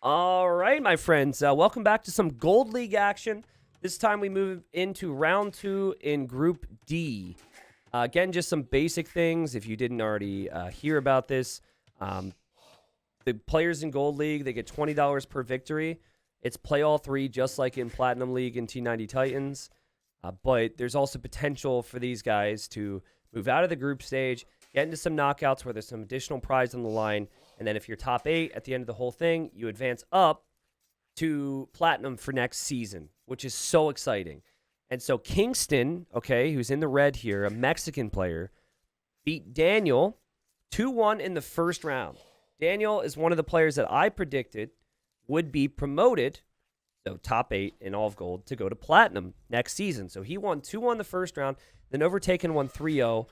All right, my friends. Welcome back to some Gold League action. This time we move into round 2 in Group D. Again, just some basic things. If you didn't already hear about this, the players in Gold League, they get $20 per victory. It's play all 3, just like in Platinum League and T90 Titans. But there's also potential for these guys to move out of the group stage, get into some knockouts where there's some additional prize on the line. And then if you're top 8 at the end of the whole thing, you advance up to Platinum for next season, which is so exciting. And so Kingston, okay, who's in the red here, a Mexican player, beat Daniel 2-1 in the first round. Daniel is one of the players that I predicted would be promoted, so top 8 in all of gold, to go to Platinum next season. So he won 2-1 the first round, then Overtaken won 3-0.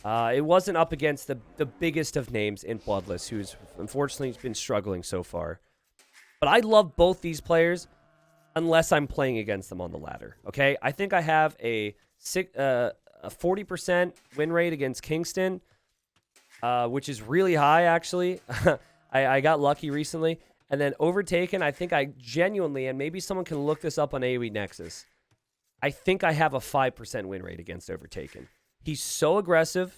It wasn't up against the biggest of names in Bloodless, who's unfortunately been struggling so far. But I love both these players unless I'm playing against them on the ladder, okay? I think I have a 40% win rate against Kingston, which is really high, actually. I got lucky recently. And then Overtaken, I think I genuinely, and maybe someone can look this up on AoE Nexus, I think I have a 5% win rate against Overtaken. He's so aggressive,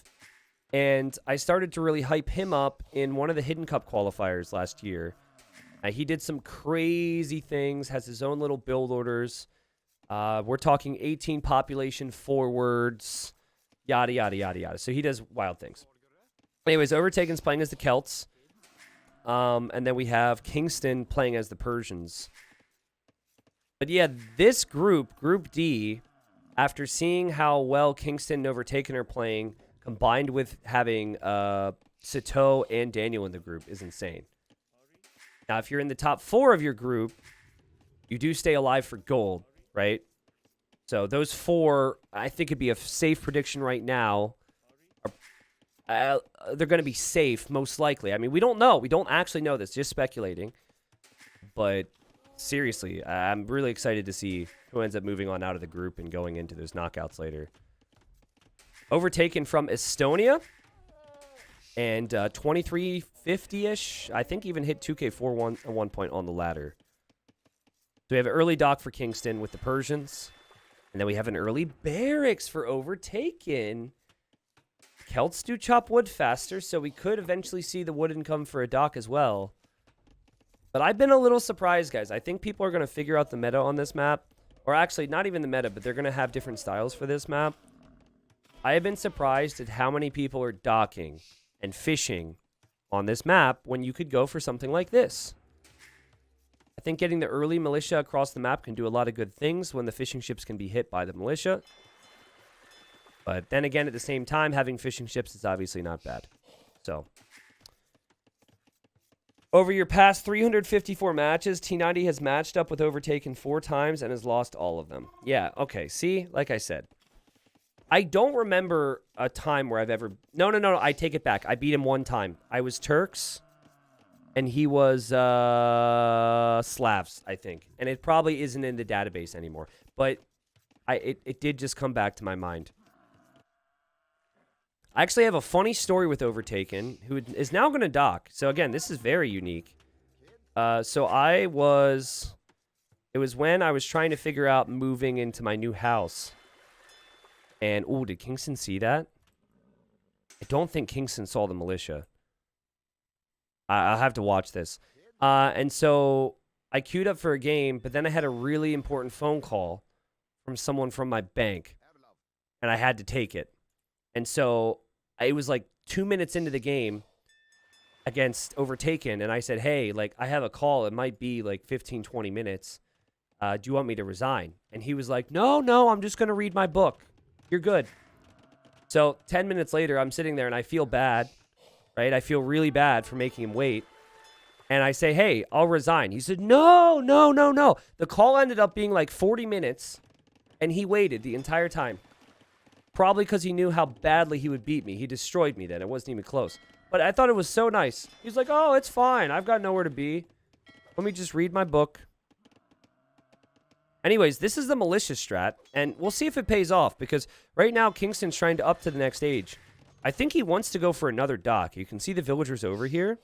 and I started to really hype him up in one of the Hidden Cup qualifiers last year. He did some crazy things, has his own little build orders. We're talking 18 population forwards, yada, yada, yada, yada. So he does wild things. Anyways, Overtaken's playing as the Celts. And then we have Kingston playing as the Persians. But yeah, this group, Group D, after seeing how well Kingston and Overtaken are playing, combined with having Sato and Daniel in the group, is insane. Now, if you're in the top 4 of your group, you do stay alive for gold, right? So those 4, I think it'd be a safe prediction right now. They're going to be safe, most likely. I mean, we don't know. We don't actually know this, just speculating. But seriously, I'm really excited to see who ends up moving on out of the group and going into those knockouts later. Overtaken from Estonia. And 2350-ish. I think even hit 2K4 at one point on the ladder. So we have an early dock for Kingston with the Persians. And then we have an early barracks for Overtaken. Celts do chop wood faster, so we could eventually see the wood income for a dock as well. But I've been a little surprised, guys. I think people are going to figure out the meta on this map. Or actually, not even the meta, but they're going to have different styles for this map. I have been surprised at how many people are docking and fishing on this map when you could go for something like this. I think getting the early militia across the map can do a lot of good things when the fishing ships can be hit by the militia. But then again, at the same time, having fishing ships is obviously not bad. So, over your past 354 matches, T90 has matched up with Overtaken 4 times and has lost all of them. Yeah, okay, see? Like I said. I don't remember a time where I've ever... No, I take it back. I beat him 1 time. I was Turks, and he was Slavs, I think. And it probably isn't in the database anymore. But it did just come back to my mind. I actually have a funny story with Overtaken, who is now going to dock. So again, this is very unique. So it was when I was trying to figure out moving into my new house. And, ooh, did Kingston see that? I don't think Kingston saw the militia. I'll have to watch this. And so I queued up for a game, but then I had a really important phone call from someone from my bank. And I had to take it. And so it was like 2 minutes into the game against Overtaken. And I said, hey, like, I have a call. It might be like 15, 20 minutes. Do you want me to resign? And he was like, no, I'm just going to read my book. You're good. So 10 minutes later, I'm sitting there and I feel bad, right? I feel really bad for making him wait. And I say, hey, I'll resign. He said, no. The call ended up being like 40 minutes and he waited the entire time. Probably because he knew how badly he would beat me. He destroyed me then. It wasn't even close. But I thought it was so nice. He's like, oh, it's fine. I've got nowhere to be. Let me just read my book. Anyways, this is the militia strat, and we'll see if it pays off, because right now Kingston's trying to up to the next age. I think he wants to go for another dock. You can see the villagers over here.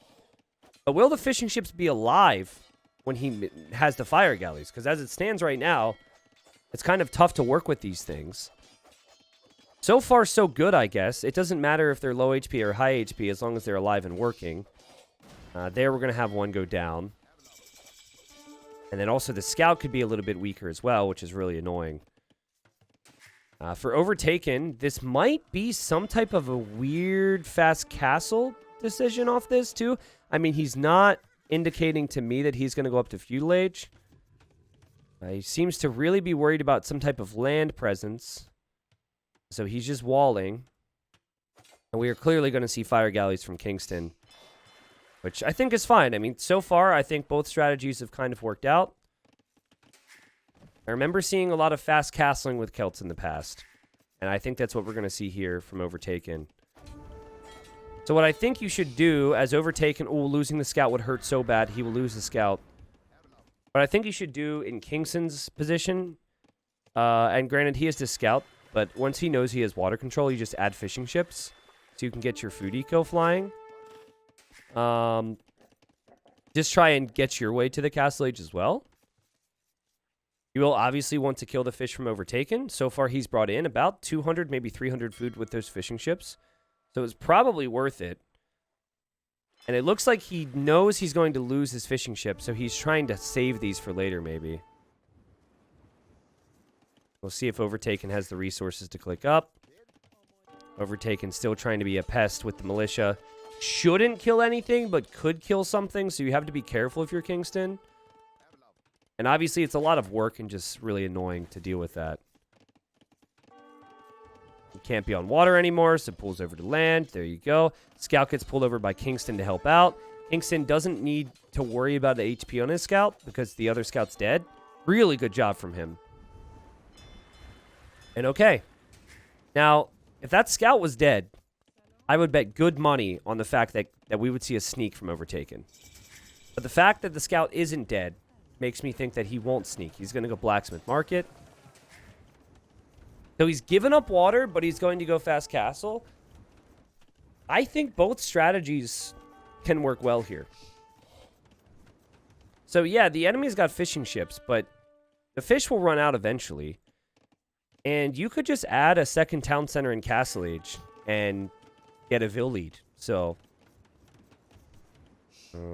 But will the fishing ships be alive when he has the fire galleys. Because as it stands right now, it's kind of tough to work with these things. So far, so good, I guess. It doesn't matter if they're low HP or high HP as long as they're alive and working. There, we're going to have one go down. And then also the scout could be a little bit weaker as well, which is really annoying. For Overtaken, this might be some type of a weird fast castle decision off this, too. I mean, he's not indicating to me that he's going to go up to feudal age. He seems to really be worried about some type of land presence. So he's just walling. And we are clearly going to see fire galleys from Kingston, which I think is fine. I mean, so far, I think both strategies have kind of worked out. I remember seeing a lot of fast castling with Celts in the past. And I think that's what we're going to see here from Overtaken. So what I think you should do as Overtaken... Oh, losing the scout would hurt so bad. He will lose the scout. What I think you should do in Kingston's position... and granted, he is the scout... But once he knows he has water control, you just add fishing ships. So you can get your food eco flying. Just try and get your way to the castle age as well. You will obviously want to kill the fish from Overtaken. So far, he's brought in about 200, maybe 300 food with those fishing ships. So it's probably worth it. And it looks like he knows he's going to lose his fishing ship. So he's trying to save these for later, maybe. We'll see if Overtaken has the resources to click up. Overtaken still trying to be a pest with the militia. Shouldn't kill anything, but could kill something, so you have to be careful if you're Kingston. And obviously, it's a lot of work and just really annoying to deal with that. You can't be on water anymore, so it pulls over to land. There you go. Scout gets pulled over by Kingston to help out. Kingston doesn't need to worry about the HP on his scout because the other scout's dead. Really good job from him. And okay. Now, if that scout was dead, I would bet good money on the fact that we would see a sneak from Overtaken. But the fact that the scout isn't dead makes me think that he won't sneak. He's going to go Blacksmith Market. So he's given up water, but he's going to go Fast Castle. I think both strategies can work well here. So yeah, the enemy's got fishing ships, but the fish will run out eventually. And you could just add a second town center in Castle Age and get a Vil lead. So,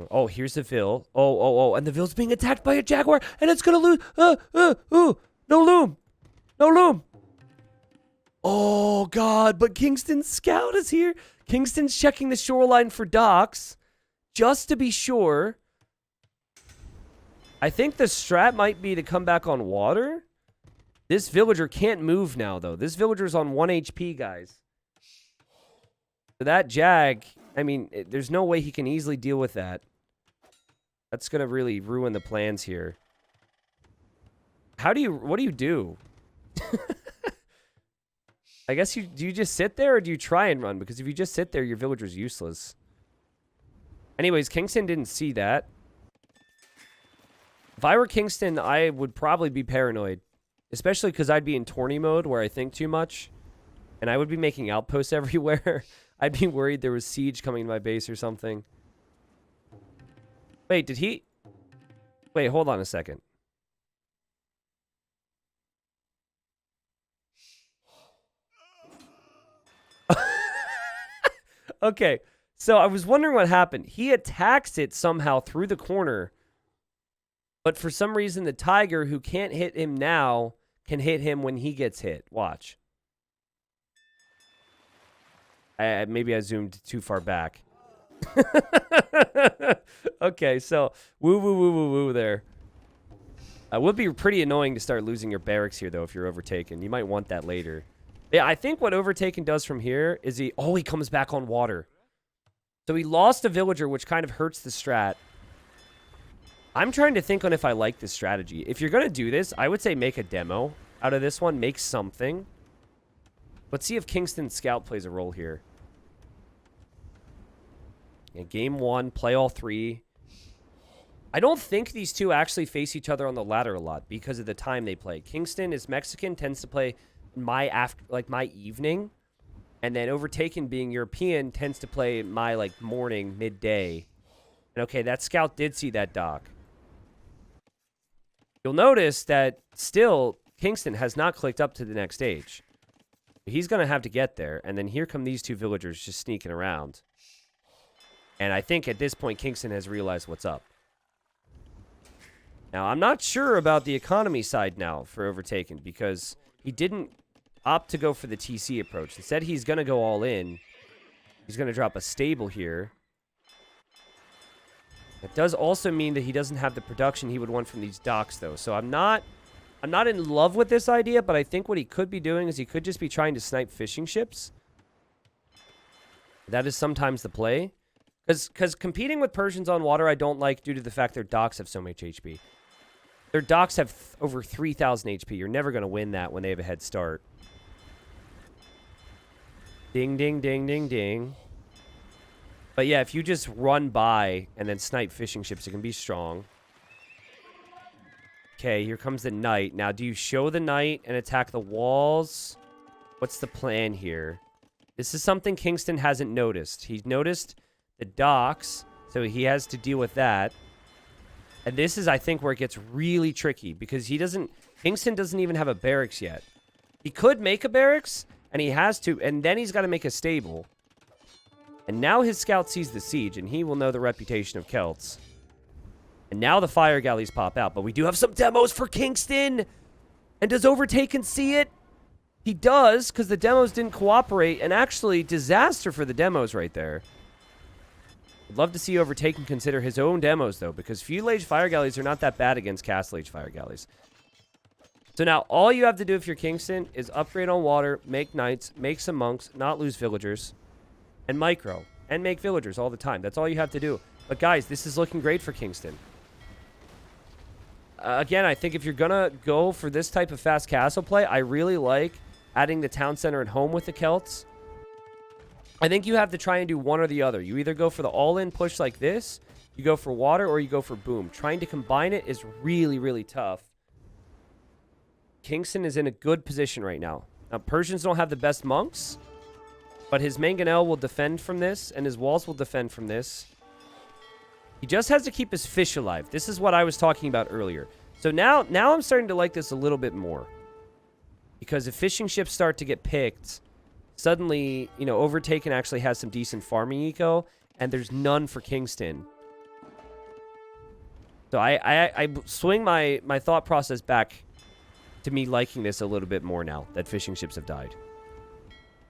oh, here's the Vil. Oh, and the Vil's being attacked by a Jaguar, and it's gonna lose. No loom. No loom. Oh, God, but Kingston's scout is here. Kingston's checking the shoreline for docks, just to be sure. I think the strat might be to come back on water. This villager can't move now, though. This villager's on 1 HP, guys. So that Jag, I mean, there's no way he can easily deal with that. That's going to really ruin the plans here. What do you do? I guess do you just sit there or do you try and run? Because if you just sit there, your villager's useless. Anyways, Kingston didn't see that. If I were Kingston, I would probably be paranoid. Especially because I'd be in tourney mode where I think too much. And I would be making outposts everywhere. I'd be worried there was siege coming to my base or something. Wait, did he... Wait, hold on a second. Okay, so I was wondering what happened. He attacks it somehow through the corner. But for some reason, the tiger, who can't hit him now, can hit him when he gets hit. Watch. Maybe I zoomed too far back. Okay, so woo there. It would be pretty annoying to start losing your barracks here, though, if you're Overtaken. You might want that later. Yeah, I think what Overtaken does from here is he comes back on water. So he lost a villager, which kind of hurts the strat. I'm trying to think on if I like this strategy. If you're going to do this, I would say make a demo out of this one. Make something. Let's see if Kingston Scout plays a role here. Yeah, game 1, play all 3. I don't think these two actually face each other on the ladder a lot because of the time they play. Kingston is Mexican, tends to play my evening. And then Overtaken, being European, tends to play my morning, midday. And okay, that scout did see that dock. You'll notice that still Kingston has not clicked up to the next stage. He's going to have to get there. And then here come these two villagers just sneaking around. And I think at this point, Kingston has realized what's up. Now, I'm not sure about the economy side now for Overtaken because he didn't opt to go for the TC approach. Instead, he's going to go all in. He's going to drop a stable here. It does also mean that he doesn't have the production he would want from these docks, though. So I'm not in love with this idea, but I think what he could be doing is he could just be trying to snipe fishing ships. That is sometimes the play. Because competing with Persians on water I don't like due to the fact their docks have so much HP. Their docks have over 3,000 HP. You're never going to win that when they have a head start. Ding, ding, ding, ding, ding. But yeah, if you just run by and then snipe fishing ships, it can be strong. Okay, here comes the knight. Now, do you show the knight and attack the walls? What's the plan here? This is something Kingston hasn't noticed. He's noticed the docks, so he has to deal with that. And this is, I think, where it gets really tricky because Kingston doesn't even have a barracks yet. He could make a barracks, and he has to, and then he's got to make a stable. And now his scout sees the siege, and he will know the reputation of Celts. And now the fire galleys pop out, but we do have some demos for Kingston. And does Overtaken see it? He does, because the demos didn't cooperate, and actually, disaster for the demos right there. I'd love to see Overtaken consider his own demos, though, because feudal age fire galleys are not that bad against castle age fire galleys. So now, all you have to do if you're Kingston is upgrade on water, make knights, make some monks, not lose villagers, and micro, and make villagers all the time. That's all you have to do. But guys, this is looking great for Kingston. Again, I think if you're going to go for this type of fast castle play, I really like adding the town center at home with the Celts. I think you have to try and do one or the other. You either go for the all-in push like this, you go for water, or you go for boom. Trying to combine it is really, really tough. Kingston is in a good position right now. Now, Persians don't have the best monks, but his mangonel will defend from this, and his walls will defend from this. He just has to keep his fish alive. This is what I was talking about earlier. So now I'm starting to like this a little bit more. Because if fishing ships start to get picked, suddenly, you know, Overtaken actually has some decent farming eco, and there's none for Kingston. So I swing my thought process back to me liking this a little bit more now that fishing ships have died.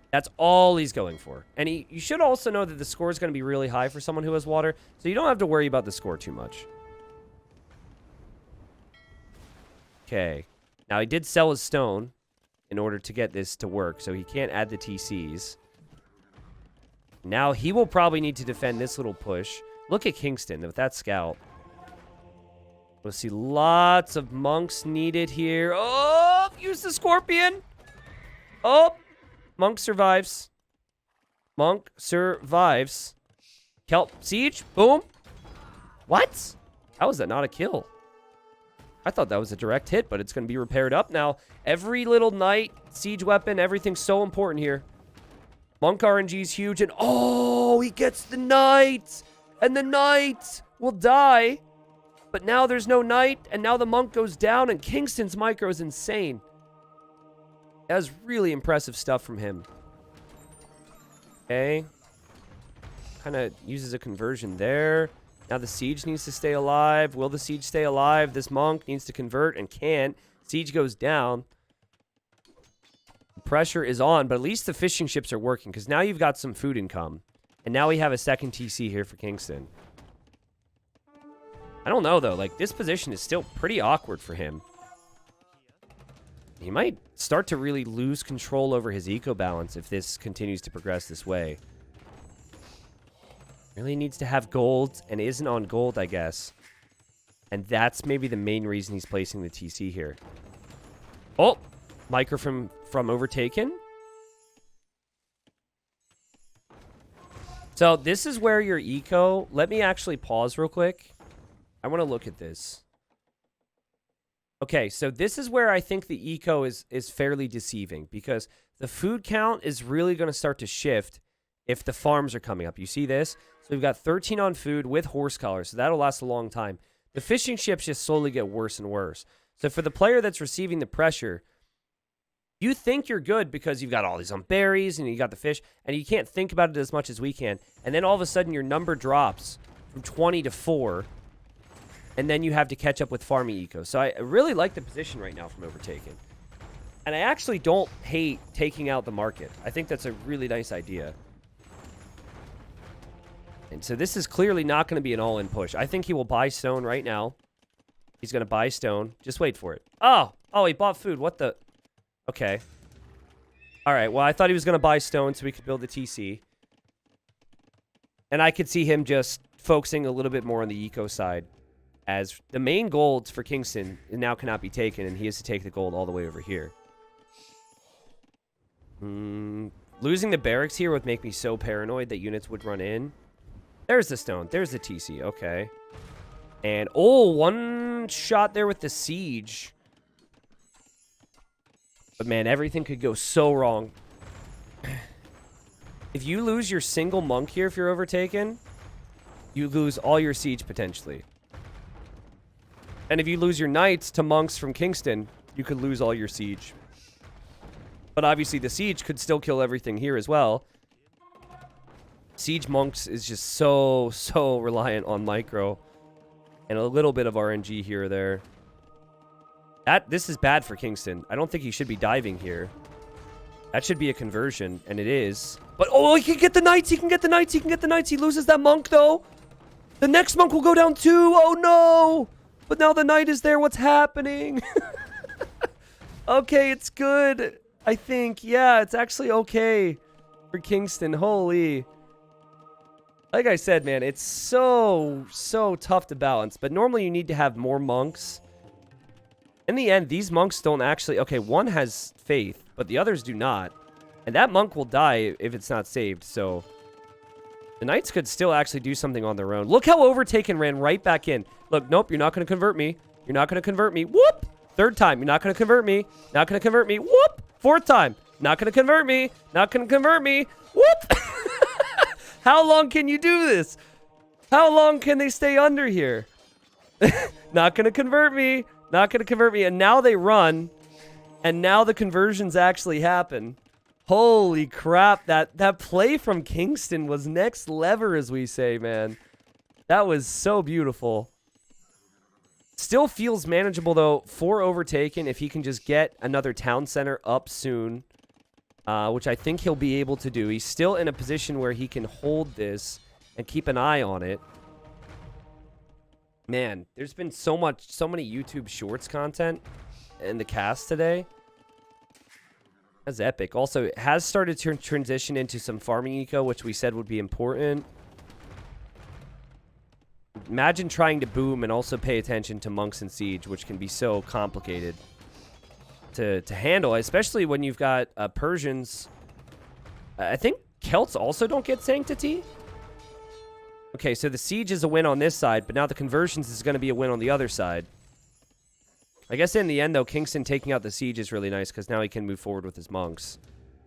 That's all he's going for. And you should also know that the score is going to be really high for someone who has water, so you don't have to worry about the score too much. Okay. Now, he did sell his stone in order to get this to work, so he can't add the TCs. Now, he will probably need to defend this little push. Look at Kingston with that scout. We'll see lots of monks needed here. Oh, use the scorpion. Oh. Monk survives. Monk survives. Kelp siege. Boom. What? How is that not a kill? I thought that was a direct hit, but it's going to be repaired up now. Every little knight, siege weapon, everything's so important here. Monk RNG is huge, and oh, he gets the knight, and the knight will die. But now there's no knight, and now the monk goes down, and Kingston's micro is insane. That was really impressive stuff from him. Okay. Kind of uses a conversion there. Now the siege needs to stay alive. Will the siege stay alive? This monk needs to convert and can't. Siege goes down. Pressure is on, but at least the fishing ships are working because now you've got some food income. And now we have a second TC here for Kingston. I don't know, though. Like, this position is still pretty awkward for him. He might start to really lose control over his eco balance if this continues to progress this way. Really needs to have gold and isn't on gold, I guess. And that's maybe the main reason he's placing the TC here. Oh, micro from Overtaken. So this is where your eco... Let me actually pause real quick. I want to look at this. Okay, so this is where I think the eco is fairly deceiving because the food count is really going to start to shift if the farms are coming up. You see this? So we've got 13 on food with horse collar, so that'll last a long time. The fishing ships just slowly get worse and worse. So for the player that's receiving the pressure, you think you're good because you've got all these berries and you got the fish, and you can't think about it as much as we can. And then all of a sudden your number drops from 20 to 4, and then you have to catch up with farming eco. So I really like the position right now from Overtaken. And I actually don't hate taking out the market. I think that's a really nice idea. And so this is clearly not going to be an all-in push. I think he will buy stone right now. He's going to buy stone. Just wait for it. Oh, he bought food. What the... Okay. All right, well, I thought he was going to buy stone so we could build the TC. And I could see him just focusing a little bit more on the eco side, as the main gold for Kingston now cannot be taken, and he has to take the gold all the way over here. Losing the barracks here would make me so paranoid that units would run in. There's the stone. There's the TC. Okay. And, one shot there with the siege. But, man, everything could go so wrong. If you lose your single monk here, if you're Overtaken, you lose all your siege potentially. And if you lose your knights to monks from Kingston, you could lose all your siege. But obviously the siege could still kill everything here as well. Siege monks is just so reliant on micro. And a little bit of RNG here or there. This is bad for Kingston. I don't think he should be diving here. That should be a conversion, and it is. But, he can get the knights! He can get the knights! He can get the knights! He loses that monk, though! The next monk will go down too! Oh, no! But now the knight is there. What's happening? Okay, it's good. I think. Yeah, it's actually okay for Kingston. Holy. Like I said, man, it's so tough to balance. But normally you need to have more monks. In the end, these monks don't actually... Okay, one has faith, but the others do not. And that monk will die if it's not saved, so... The knights could still actually do something on their own. Look how Overtaken ran right back in. Look, nope, you're not going to convert me. You're not going to convert me. Whoop! Third time, you're not going to convert me. Not going to convert me. Whoop! Fourth time, not going to convert me. Not going to convert me. Whoop! How long can you do this? How long can they stay under here? Not going to convert me. Not going to convert me. And now they run. And now the conversions actually happen. Holy crap. That play from Kingston was next level, as we say, man. That was so beautiful. Still feels manageable, though, for Overtaken if he can just get another town center up soon. Which I think he'll be able to do. He's still in a position where he can hold this and keep an eye on it. Man, there's been so many YouTube Shorts content in the cast today. That's epic. Also, it has started to transition into some farming eco, which we said would be important. Imagine trying to boom and also pay attention to monks and siege, which can be so complicated to handle, especially when you've got Persians. I think Celts also don't get sanctity. Okay, so the siege is a win on this side, but now the conversions is going to be a win on the other side. I guess in the end, though, Kingston taking out the siege is really nice because now he can move forward with his monks.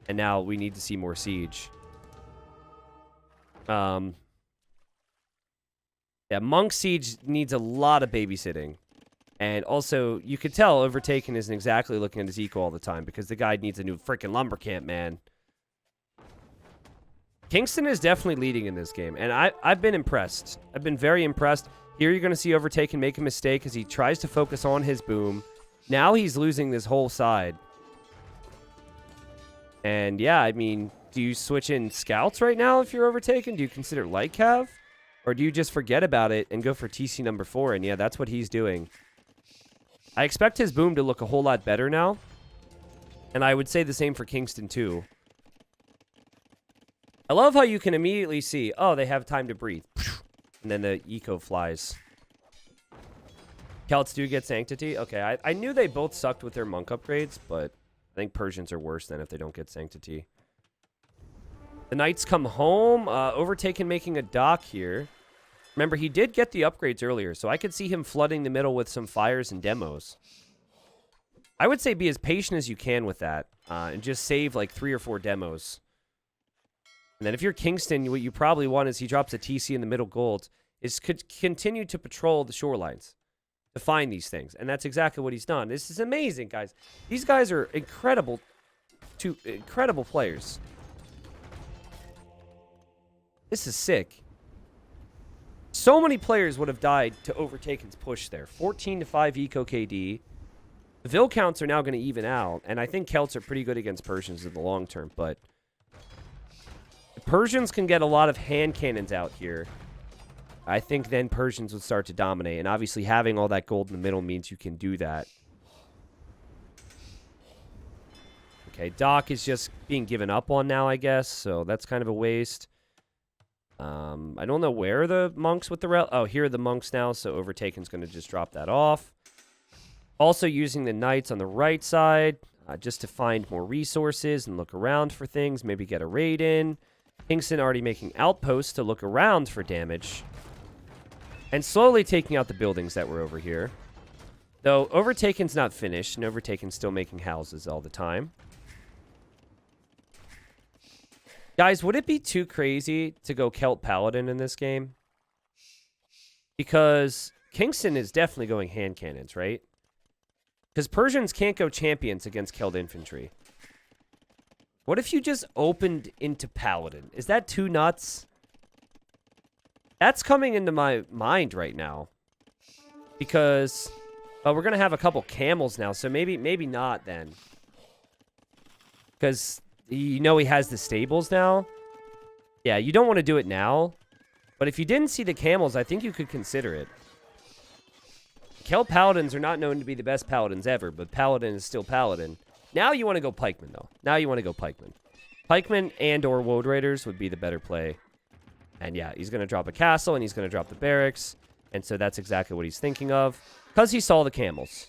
And now we need to see more siege. Yeah, monk siege needs a lot of babysitting. And also, you could tell Overtaken isn't exactly looking at his eco all the time because the guy needs a new freaking lumber camp, man. Kingston is definitely leading in this game, and I've been impressed. I've been very impressed. Here you're going to see Overtaken make a mistake as he tries to focus on his boom. Now he's losing this whole side. And yeah, I mean, do you switch in scouts right now if you're Overtaken? Do you consider light cav? Or do you just forget about it and go for TC number 4? And yeah, that's what he's doing. I expect his boom to look a whole lot better now. And I would say the same for Kingston too. I love how you can immediately see, oh, they have time to breathe. And then the eco flies. Celts do get sanctity? Okay, I knew they both sucked with their monk upgrades, but I think Persians are worse than if they don't get sanctity. The knights come home. Overtaken making a dock here. Remember, he did get the upgrades earlier, so I could see him flooding the middle with some fires and demos. I would say be as patient as you can with that, and just save like 3 or 4 demos. And then if you're Kingston, what you probably want is he drops a TC in the middle gold, is could continue to patrol the shorelines. to find these things. And that's exactly what he's done. This is amazing, guys. These guys are incredible players. This is sick. So many players would have died to Overtaken's push there. 14-5 eco KD. The Vil counts are now going to even out, and I think Celts are pretty good against Persians in the long term, but the Persians can get a lot of hand cannons out here. I think then Persians would start to dominate, and obviously having all that gold in the middle means you can do that. Okay, Doc is just being given up on now, I guess, so that's kind of a waste. I don't know where the monks with the Relic. Oh, here are the monks now, so Overtaken's going to just drop that off. Also using the knights on the right side just to find more resources and look around for things, maybe get a raid in. Kingston already making outposts to look around for damage. And slowly taking out the buildings that were over here. Though Overtaken's not finished, and Overtaken's still making houses all the time. Guys, would it be too crazy to go Celt Paladin in this game? Because Kingston is definitely going hand cannons, right? Because Persians can't go champions against Celt infantry. What if you just opened into Paladin? Is that too nuts? That's coming into my mind right now. Because we're going to have a couple camels now, so maybe not then. Because you know he has the stables now. Yeah, you don't want to do it now. But if you didn't see the camels, I think you could consider it. Celt Paladins are not known to be the best Paladins ever, but Paladin is still Paladin. Now you want to go Pikeman, though. Now you want to go Pikeman. Pikeman and or Woad Raiders would be the better play. And yeah, he's going to drop a castle, and he's going to drop the barracks. And so that's exactly what he's thinking of. Because he saw the camels.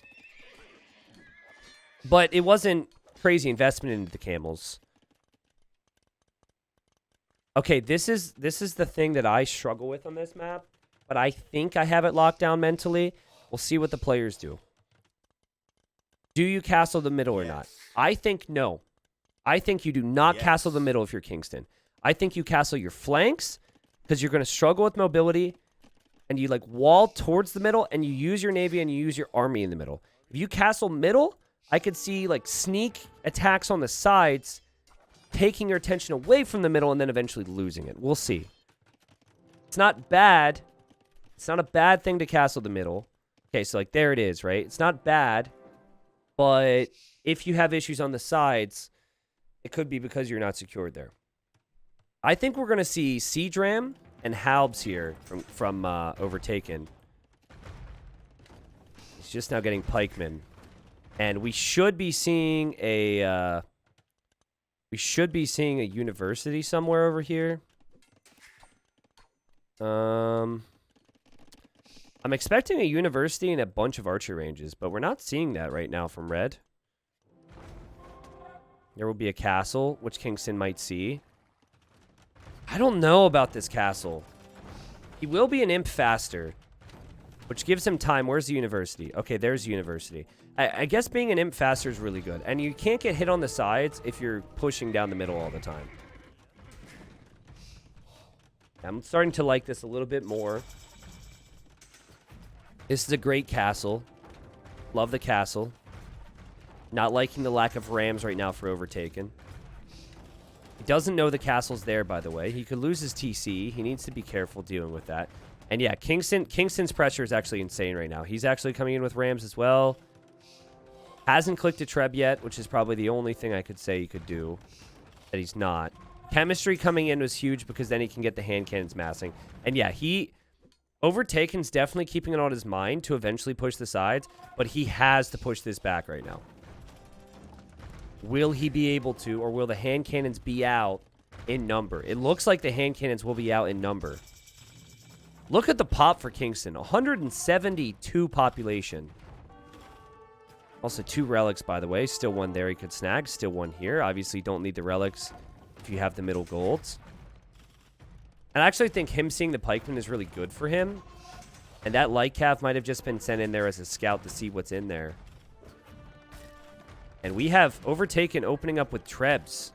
But it wasn't crazy investment into the camels. Okay, this is the thing that I struggle with on this map. But I think I have it locked down mentally. We'll see what the players do. Do you castle the middle or not? I think no. I think you do not castle the middle if you're Kingston. I think you castle your flanks because you're going to struggle with mobility. And you like wall towards the middle and you use your navy and you use your army in the middle. If you castle middle, I could see like sneak attacks on the sides, taking your attention away from the middle and then eventually losing it. We'll see. It's not bad. It's not a bad thing to castle the middle. Okay, so like there it is, right? It's not bad, but if you have issues on the sides, it could be because you're not secured there. I think we're going to see Siege Ram and Halbs here from Overtaken. He's just now getting pikemen. And we should be seeing a university somewhere over here. I'm expecting a university and a bunch of archer ranges, but we're not seeing that right now from red. There will be a castle, which Kingston might see. I don't know about this castle. He will be an imp faster, which gives him time. Where's the university? Okay, there's the university. I guess being an imp faster is really good. And you can't get hit on the sides if you're pushing down the middle all the time. I'm starting to like this a little bit more. This is a great castle. Love the castle. Not liking the lack of rams right now for Overtaken. He doesn't know the castle's there, by the way. He could lose his TC. He needs to be careful dealing with that. And yeah, Kingston's pressure is actually insane right now. He's actually coming in with rams as well. Hasn't clicked a Treb yet, which is probably the only thing I could say he could do that he's not. Chemistry coming in was huge because then he can get the hand cannons massing. And yeah, Overtaken's definitely keeping it on his mind to eventually push the sides, but he has to push this back right now. Will he be able to, or will the hand cannons be out in number? It looks like the hand cannons will be out in number. Look at the pop for Kingston. 172 population. Also 2 relics, by the way. Still one there he could snag. Still one here. Obviously, you don't need the relics if you have the middle golds. And I actually think him seeing the pikeman is really good for him. And that light cav might have just been sent in there as a scout to see what's in there. And we have Overtaken opening up with trebs.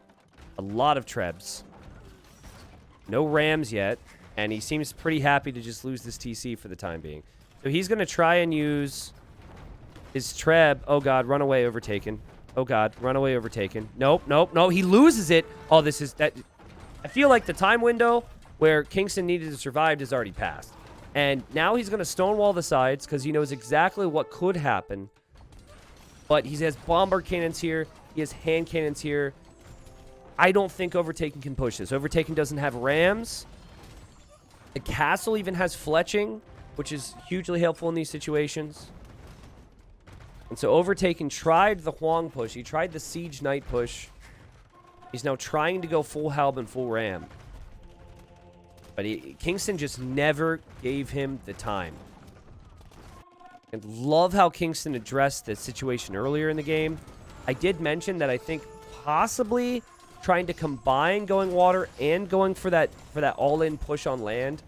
A lot of trebs. No rams yet. And he seems pretty happy to just lose this TC for the time being. So he's going to try and use his Treb. Oh, God. Run away, Overtaken. Oh, God. Run away, Overtaken. Nope, nope, no. He loses it. Oh, this is... that. I feel like the time window where Kingston needed to survive has already passed. And now he's going to stonewall the sides because he knows exactly what could happen. But he has bomber cannons here. He has hand cannons here. I don't think Overtaken can push this. Overtaken doesn't have rams. The castle even has fletching, which is hugely helpful in these situations. And so Overtaken tried the Huang push. He tried the Siege Knight push. He's now trying to go full Halb and full Ram. But Kingston just never gave him the time. And love how Kingston addressed this situation earlier in the game. I did mention that I think possibly trying to combine going water and going for that all-in push on land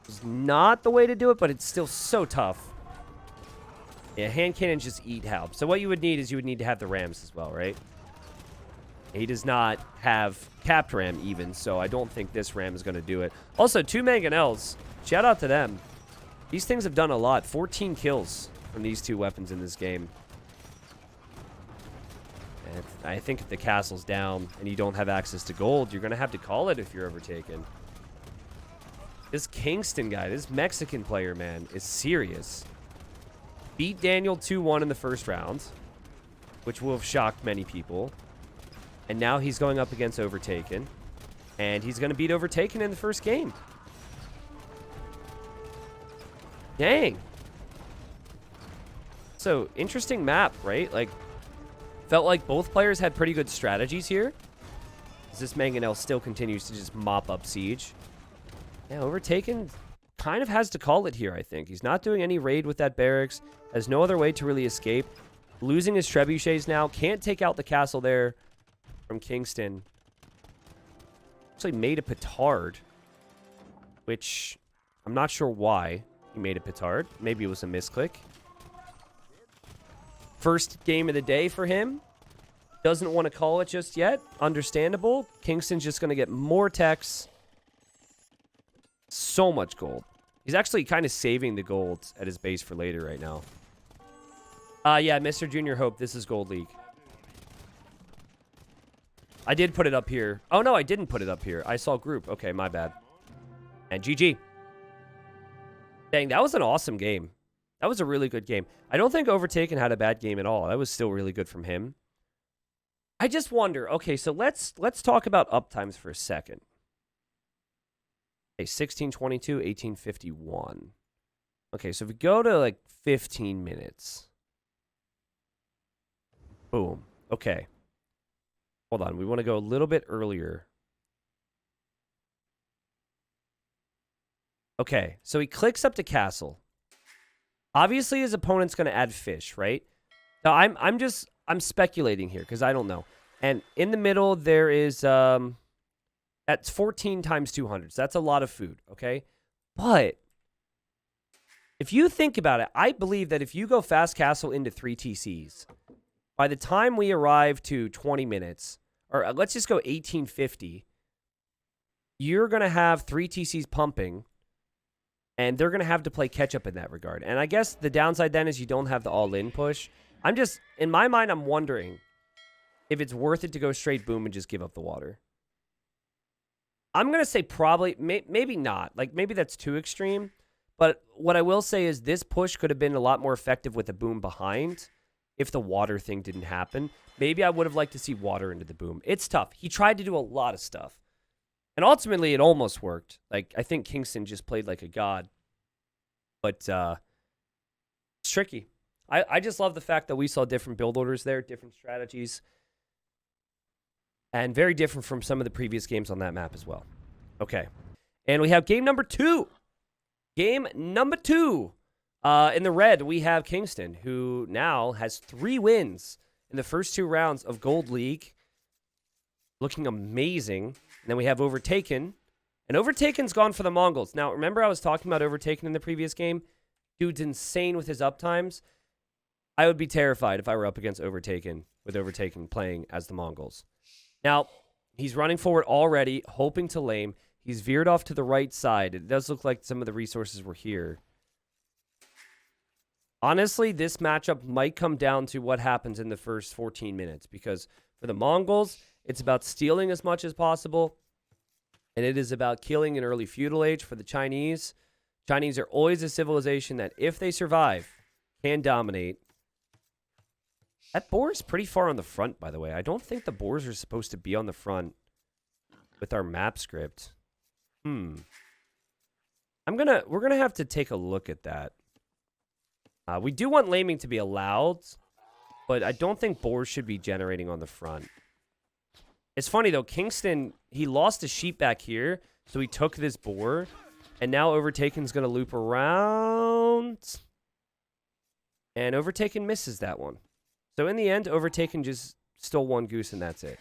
is not the way to do it, but it's still so tough. Yeah, hand cannons just eat Halb. So what you would need is you would need to have the rams as well, right? He does not have capped ram even, so I don't think this ram is going to do it. Also, 2 mangonels. Shout out to them. These things have done a lot. 14 kills from these 2 weapons in this game. And I think if the castle's down and you don't have access to gold, you're going to have to call it if you're Overtaken. This Kingston guy, this Mexican player, man, is serious. Beat Daniel 2-1 in the first round, which will have shocked many people. And now he's going up against Overtaken. And he's going to beat Overtaken in the first game. Dang. So, interesting map, right? Like, felt like both players had pretty good strategies here. As this Mangonel still continues to just mop up siege. Yeah, Overtaken kind of has to call it here, I think. He's not doing any raid with that barracks. Has no other way to really escape. Losing his trebuchets now. Can't take out the castle there from Kingston. Actually made a petard. Which, I'm not sure why he made a petard. Maybe it was a misclick. First game of the day for him. Doesn't want to call it just yet. Understandable. Kingston's just going to get more techs. So much gold. He's actually kind of saving the gold at his base for later right now. Yeah, Mr. Junior Hope, this is Gold League. I did put it up here. Oh, no, I didn't put it up here. I saw group. Okay, my bad. And GG. Dang, that was an awesome game. That was a really good game. I don't think Overtaken had a bad game at all. That was still really good from him. I just wonder. Okay, so let's talk about uptimes for a second. Okay, 1622, 1851. Okay, so if we go to like 15 minutes. Boom. Okay. Hold on. We want to go a little bit earlier. Okay, so he clicks up to castle. Obviously, his opponent's going to add fish, right? Now, I'm speculating here because I don't know. And in the middle, there is, that's 14 times 200. So that's a lot of food, okay? But if you think about it, I believe that if you go fast castle into 3 TCs, by the time we arrive to 20 minutes, or let's just go 1850, you're going to have 3 TCs pumping. And they're going to have to play catch-up in that regard. And I guess the downside then is you don't have the all-in push. I'm just, in my mind, I'm wondering if it's worth it to go straight boom and just give up the water. I'm going to say probably, maybe not. Like, maybe that's too extreme. But what I will say is this push could have been a lot more effective with the boom behind if the water thing didn't happen. Maybe I would have liked to see water into the boom. It's tough. He tried to do a lot of stuff. And ultimately, it almost worked. Like, I think Kingston just played like a god. But it's tricky. I just love the fact that we saw different build orders there, different strategies. And very different from some of the previous games on that map as well. Okay. And we have game number 2. Game number 2. In the red, we have Kingston, who now has 3 wins in the first 2 rounds of Gold League. Looking amazing. And then we have Overtaken. And Overtaken's gone for the Mongols. Now, remember I was talking about Overtaken in the previous game? Dude's insane with his uptimes. I would be terrified if I were up against Overtaken, with Overtaken playing as the Mongols. Now, he's running forward already, hoping to lame. He's veered off to the right side. It does look like some of the resources were here. Honestly, this matchup might come down to what happens in the first 14 minutes. Because for the Mongols, it's about stealing as much as possible. And it is about killing an early feudal age. For the Chinese are always a civilization that, if they survive, can dominate. That boar is pretty far on the front, by the way. I don't think the boars are supposed to be on the front with our map script. We're gonna have to take a look at that. We do want laming to be allowed, but I don't think boars should be generating on the front. It's funny though, Kingston, he lost a sheep back here, so he took this boar, and now Overtaken's gonna loop around, and Overtaken misses that one. So in the end, Overtaken just stole one goose, and that's it.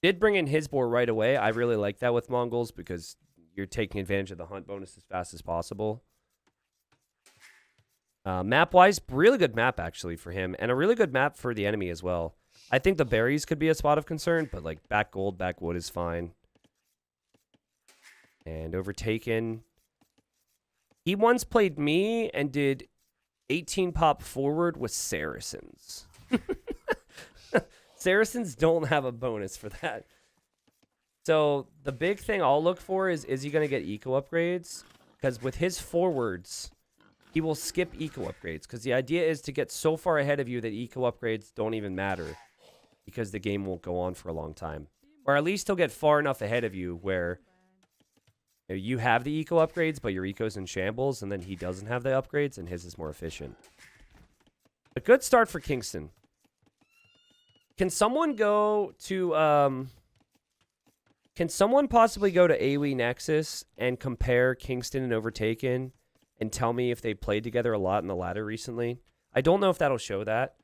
Did bring in his boar right away. I really like that with Mongols because you're taking advantage of the hunt bonus as fast as possible. Map-wise, really good map actually for him, and a really good map for the enemy as well. I think the berries could be a spot of concern, but like back gold, back wood is fine. And Overtaken. He once played me and did 18 pop forward with Saracens. Saracens don't have a bonus for that. So the big thing I'll look for is he going to get eco upgrades? Because with his forwards, he will skip eco upgrades. Because the idea is to get so far ahead of you that eco upgrades don't even matter. Because the game won't go on for a long time. Or at least he'll get far enough ahead of you where you have the eco upgrades, but your eco's in shambles, and then he doesn't have the upgrades, and his is more efficient. A good start for Kingston. Can someone go to, can someone possibly go to AoE Nexus and compare Kingston and Overtaken and tell me if they played together a lot in the ladder recently? I don't know if that'll show that.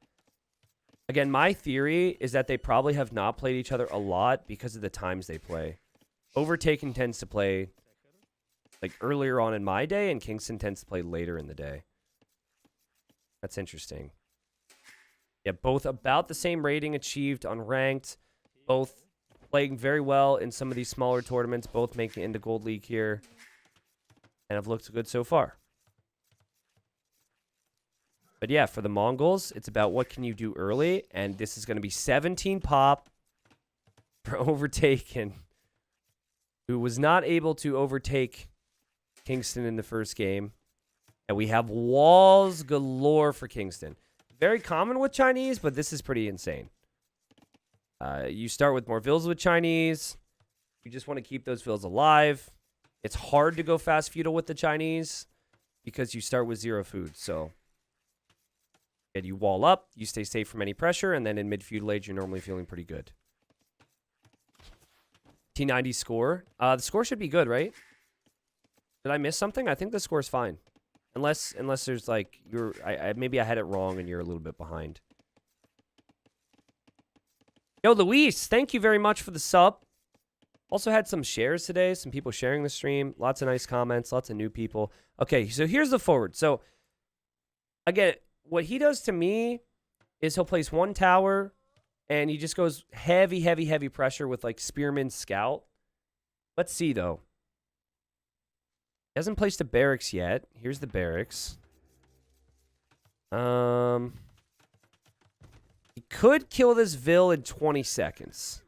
Again, my theory is that they probably have not played each other a lot because of the times they play. Overtaken tends to play like earlier on in my day, and Kingston tends to play later in the day. That's interesting. Yeah, both about the same rating achieved on ranked. Both playing very well in some of these smaller tournaments. Both making it into Gold League here. And have looked good so far. But yeah, for the Mongols, it's about what can you do early. And this is going to be 17 pop for Overtaken, who was not able to overtake Kingston in the first game. And we have walls galore for Kingston. Very common with Chinese, but this is pretty insane. You start with more villas with Chinese. You just want to keep those villas alive. It's hard to go fast feudal with the Chinese because you start with 0 food. So and you wall up, you stay safe from any pressure, and then in mid-feudal age, you're normally feeling pretty good. T90 score. The score should be good, right? Did I miss something? I think the score's fine. Unless there's like, maybe I had it wrong and you're a little bit behind. Yo, Luis, thank you very much for the sub. Also had some shares today, some people sharing the stream. Lots of nice comments, lots of new people. Okay, so here's the forward. So, again, what he does to me is he'll place 1 tower, and he just goes heavy, heavy, heavy pressure with, like, Spearman Scout. Let's see, though. He hasn't placed a barracks yet. Here's the barracks. He could kill this Vill in 20 seconds.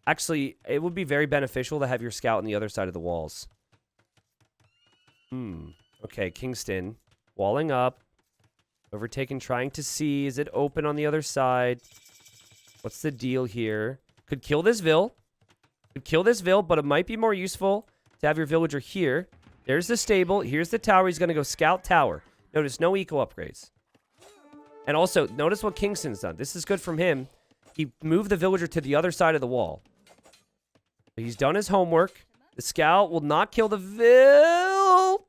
Actually, it would be very beneficial to have your scout on the other side of the walls. Okay, Kingston. Walling up. Overtaken, trying to see. Is it open on the other side? What's the deal here? Could kill this Vill. Could kill this Vill, but it might be more useful to have your villager here. There's the stable. Here's the tower. He's going to go scout tower. Notice no eco upgrades. And also, notice what Kingston's done. This is good from him. He moved the villager to the other side of the wall. He's done his homework. The scout will not kill the Vill.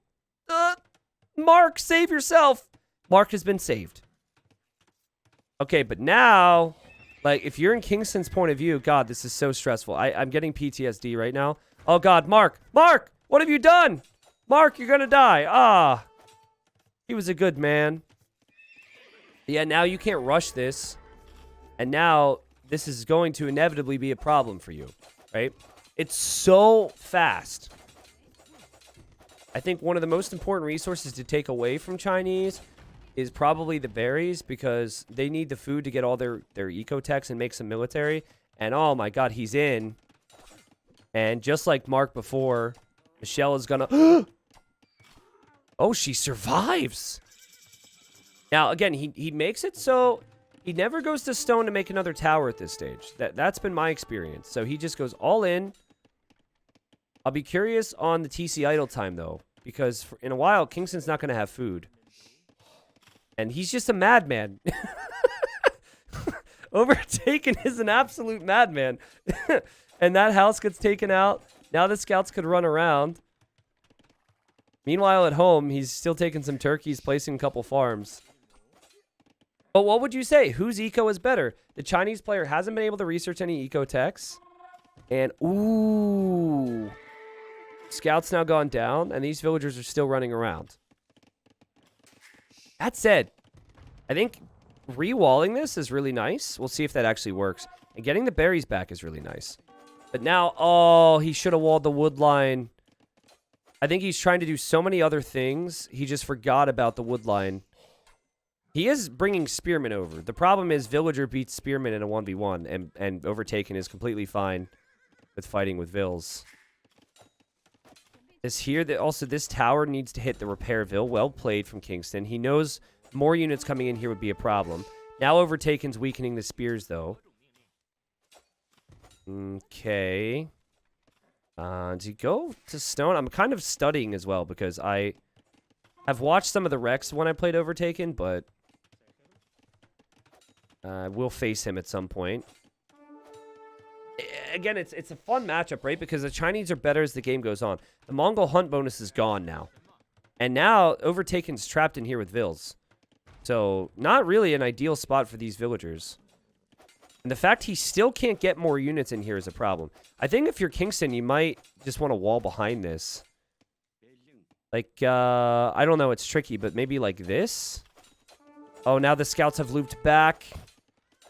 Mark, save yourself. Mark has been saved. Okay, but now, like, if you're in Kingston's point of view, God, this is so stressful. I'm getting PTSD right now. Oh, God, Mark. Mark, what have you done? Mark, you're going to die. Ah. He was a good man. Yeah, now you can't rush this. And now this is going to inevitably be a problem for you, right? It's so fast. I think one of the most important resources to take away from Chinese is probably the berries, because they need the food to get all their eco-techs and make some military. And oh my god, he's in. And just like Mark before, Michelle is gonna... Oh, she survives! Now, again, he makes it so he never goes to stone to make another tower at this stage. That's been my experience. So he just goes all in. I'll be curious on the TC idle time, though, because in a while, Kingston's not going to have food. And he's just a madman. Overtaken is an absolute madman. And that house gets taken out. Now the scouts could run around. Meanwhile, at home, he's still taking some turkeys, placing a couple farms. But what would you say? Whose eco is better? The Chinese player hasn't been able to research any eco techs. And, ooh. Scouts now gone down, and these villagers are still running around. That said, I think re-walling this is really nice. We'll see if that actually works. And getting the berries back is really nice. But now, oh, he should have walled the wood line. I think he's trying to do so many other things. He just forgot about the wood line. He is bringing spearmen over. The problem is villager beats spearmen in a 1v1, and Overtaken is completely fine with fighting with vills. Is here that also this tower needs to hit the repair vill. Well played from Kingston. He knows more units coming in here would be a problem. Now Overtaken's weakening the spears, though. Okay. Does he go to stone? I'm kind of studying as well, because I have watched some of the Rex when I played Overtaken, but we'll face him at some point. Again, it's a fun matchup, right? Because the Chinese are better as the game goes on. The Mongol hunt bonus is gone now. And now Overtaken's trapped in here with vills. So, not really an ideal spot for these villagers. And the fact he still can't get more units in here is a problem. I think if you're Kingston, you might just want to wall behind this. Like, I don't know, it's tricky, but maybe like this? Oh, now the scouts have looped back.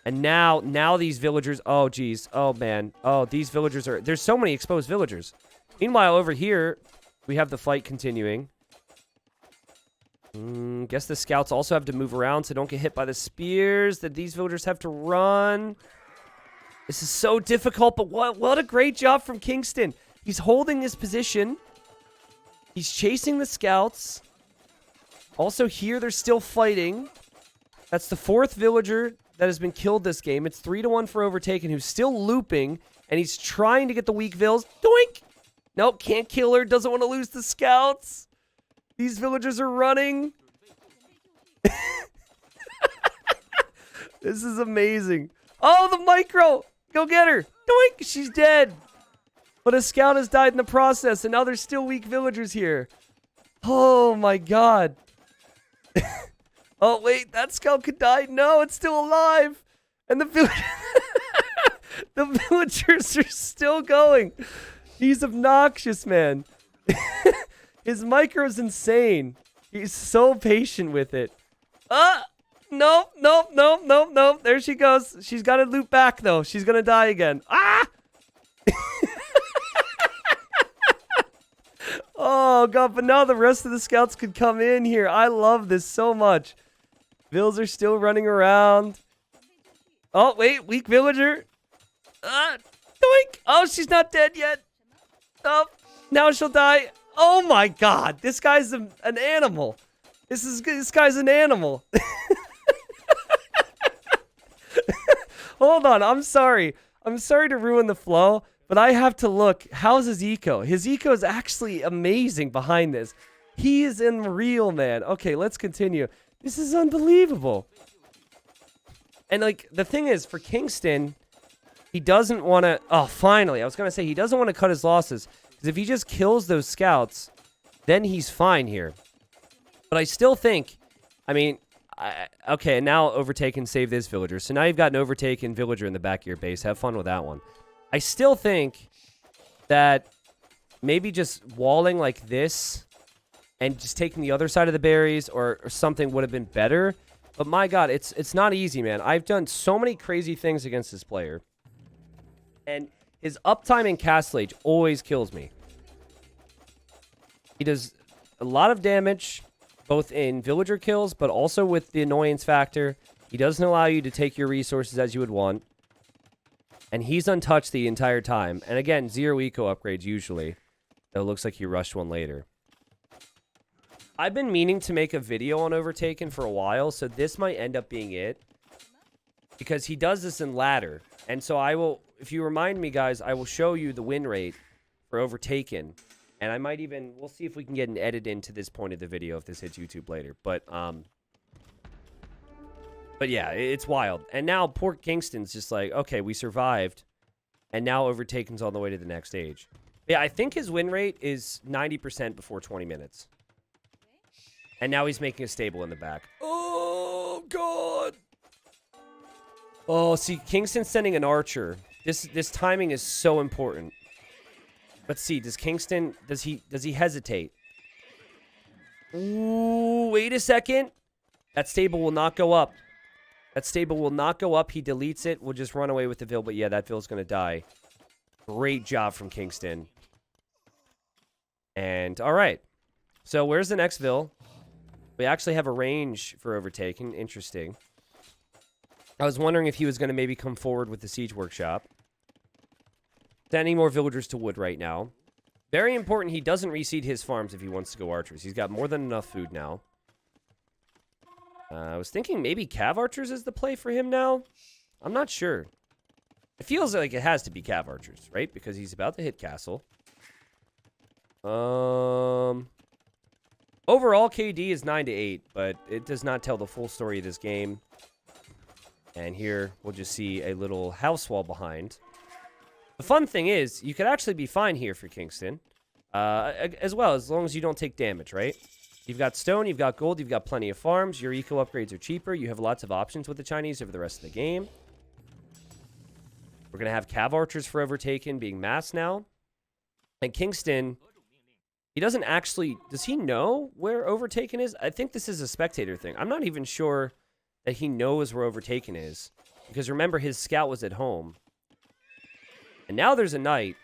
And now these villagers, oh, geez. Oh, man. Oh, these villagers are, there's so many exposed villagers. Meanwhile, over here, we have the fight continuing. Guess the scouts also have to move around so don't get hit by the spears that these villagers have to run. This is so difficult, but what a great job from Kingston. He's holding his position. He's chasing the scouts. Also here, they're still fighting. That's the 4th villager that has been killed this game. It's 3-1 for Overtaken, who's still looping, and he's trying to get the weak vills. Doink! Nope, can't kill her. Doesn't want to lose the scouts. These villagers are running. This is amazing. Oh, the micro! Go get her! Doink! She's dead. But a scout has died in the process, and now there's still weak villagers here. Oh my god. Oh, wait, that scout could die. No, it's still alive. And the villagers are still going. He's obnoxious, man. His micro's insane. He's so patient with it. Nope. There she goes. She's got to loop back, though. She's going to die again. Ah! Oh, God, but now the rest of the scouts could come in here. I love this so much. Vills are still running around. Oh, wait, weak villager. Doink. Oh, she's not dead yet. Oh, now she'll die. Oh, my God. This guy's an animal. This guy's an animal. Hold on. I'm sorry. I'm sorry to ruin the flow, but I have to look. How's his eco? His eco is actually amazing behind this. He is unreal, man. Okay, let's continue. This is unbelievable. And, like, the thing is, for Kingston, he doesn't want to... Oh, finally. I was going to say, he doesn't want to cut his losses. Because if he just kills those scouts, then he's fine here. But I still think... I mean... okay, now Overtaken saved this villager. So now you've got an Overtaken villager in the back of your base. Have fun with that one. I still think that maybe just walling like this... and just taking the other side of the berries or something would have been better. But my god, it's not easy, man. I've done so many crazy things against this player. And his uptime in Castle Age always kills me. He does a lot of damage, both in villager kills, but also with the annoyance factor. He doesn't allow you to take your resources as you would want. And he's untouched the entire time. And again, 0 eco upgrades usually. Though it looks like he rushed one later. I've been meaning to make a video on Overtaken for a while, so this might end up being it. Because he does this in ladder. And so I will, if you remind me, guys, I will show you the win rate for Overtaken. And I might even, we'll see if we can get an edit into this point of the video if this hits YouTube later. But yeah, it's wild. And now poor Kingston's just like, okay, we survived. And now Overtaken's on the way to the next stage. Yeah, I think his win rate is 90% before 20 minutes. And now he's making a stable in the back. Oh, God. Oh, see, Kingston's sending an archer. This timing is so important. Let's see, does Kingston, does he hesitate? Ooh, wait a second. That stable will not go up. That stable will not go up. He deletes it. We'll just run away with the Vill. But yeah, that Vill's going to die. Great job from Kingston. And, all right. So, where's the next Vill? We actually have a range for Overtaken. Interesting. I was wondering if he was going to maybe come forward with the Siege Workshop. Sending more villagers to wood right now. Very important, he doesn't reseed his farms if he wants to go archers. He's got more than enough food now. I was thinking maybe Cav Archers is the play for him now. I'm not sure. It feels like it has to be Cav Archers, right? Because he's about to hit castle. Overall, KD is 9-8, but it does not tell the full story of this game. And here, we'll just see a little house wall behind. The fun thing is, you could actually be fine here for Kingston. As well, as long as you don't take damage, right? You've got stone, you've got gold, you've got plenty of farms. Your eco upgrades are cheaper. You have lots of options with the Chinese over the rest of the game. We're going to have Cav Archers for Overtaken being massed now. And Kingston, he doesn't actually... Does he know where Overtaken is? I think this is a spectator thing. I'm not even sure that he knows where Overtaken is. Because remember, his scout was at home. And now there's a knight.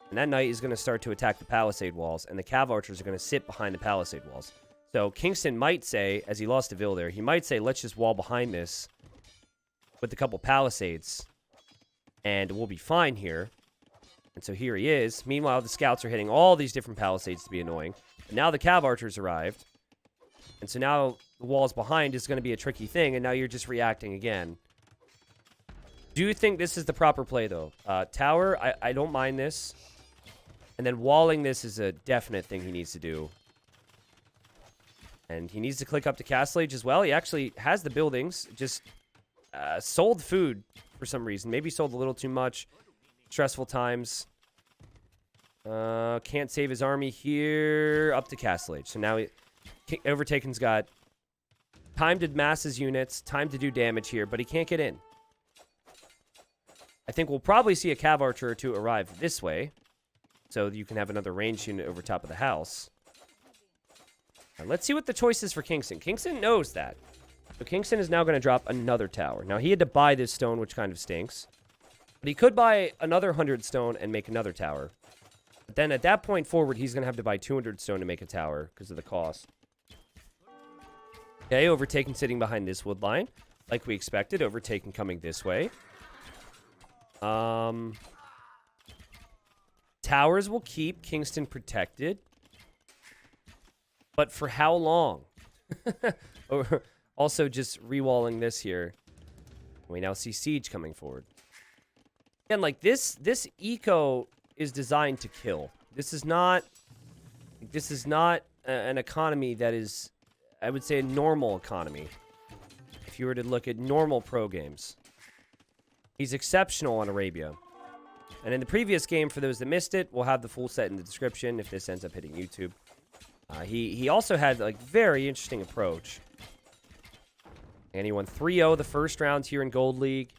And that knight is going to start to attack the palisade walls. And the Cav Archers are going to sit behind the palisade walls. So Kingston might say, as he lost a Vill there, he might say, let's just wall behind this with a couple palisades. And we'll be fine here. And so here he is. Meanwhile, the scouts are hitting all these different palisades to be annoying. And now the Cav Archers arrived. And so now the walls behind is going to be a tricky thing. And now you're just reacting again. Do you think this is the proper play, though? Tower, I don't mind this. And then walling this is a definite thing he needs to do. And he needs to click up to Castle Age as well. He actually has the buildings. Just sold food for some reason. Maybe sold a little too much. Stressful times. Can't save his army here. Up to Castle Age. So now Overtaken's got time to mass his units. Time to do damage here. But he can't get in. I think we'll probably see a Cav Archer or two arrive this way. So you can have another ranged unit over top of the house. Now, let's see what the choice is for Kingston. Kingston knows that. So Kingston is now going to drop another tower. Now, he had to buy this stone, which kind of stinks. But he could buy another 100 stone and make another tower. But then at that point forward, he's going to have to buy 200 stone to make a tower because of the cost. Okay, Overtaken sitting behind this wood line. Like we expected, Overtaken coming this way. Towers will keep Kingston protected. But for how long? Also, just rewalling this here. We now see Siege coming forward. And like this eco is designed to kill. This is not an economy that is, I would say, a normal economy. If you were to look at normal pro games. He's exceptional on Arabia. And in the previous game, for those that missed it, we'll have the full set in the description if this ends up hitting YouTube. He also had like very interesting approach. And he won 3-0 the first round here in Gold League.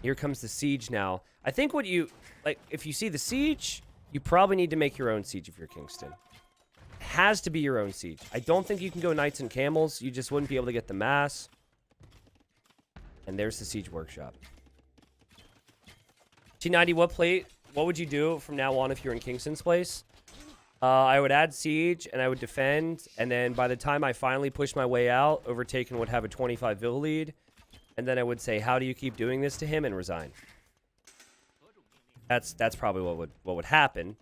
Here comes the Siege now. I think what you, like, if you see the Siege, you probably need to make your own Siege if you're Kingston. It has to be your own Siege. I don't think you can go Knights and Camels. You just wouldn't be able to get the mass. And there's the Siege Workshop. T90, what would you do from now on if you're in Kingston's place? I would add siege, and I would defend, and then by the time I finally push my way out, Overtaken would have a 25 vil lead, and then I would say, how do you keep doing this to him, and resign. That's probably what would happen.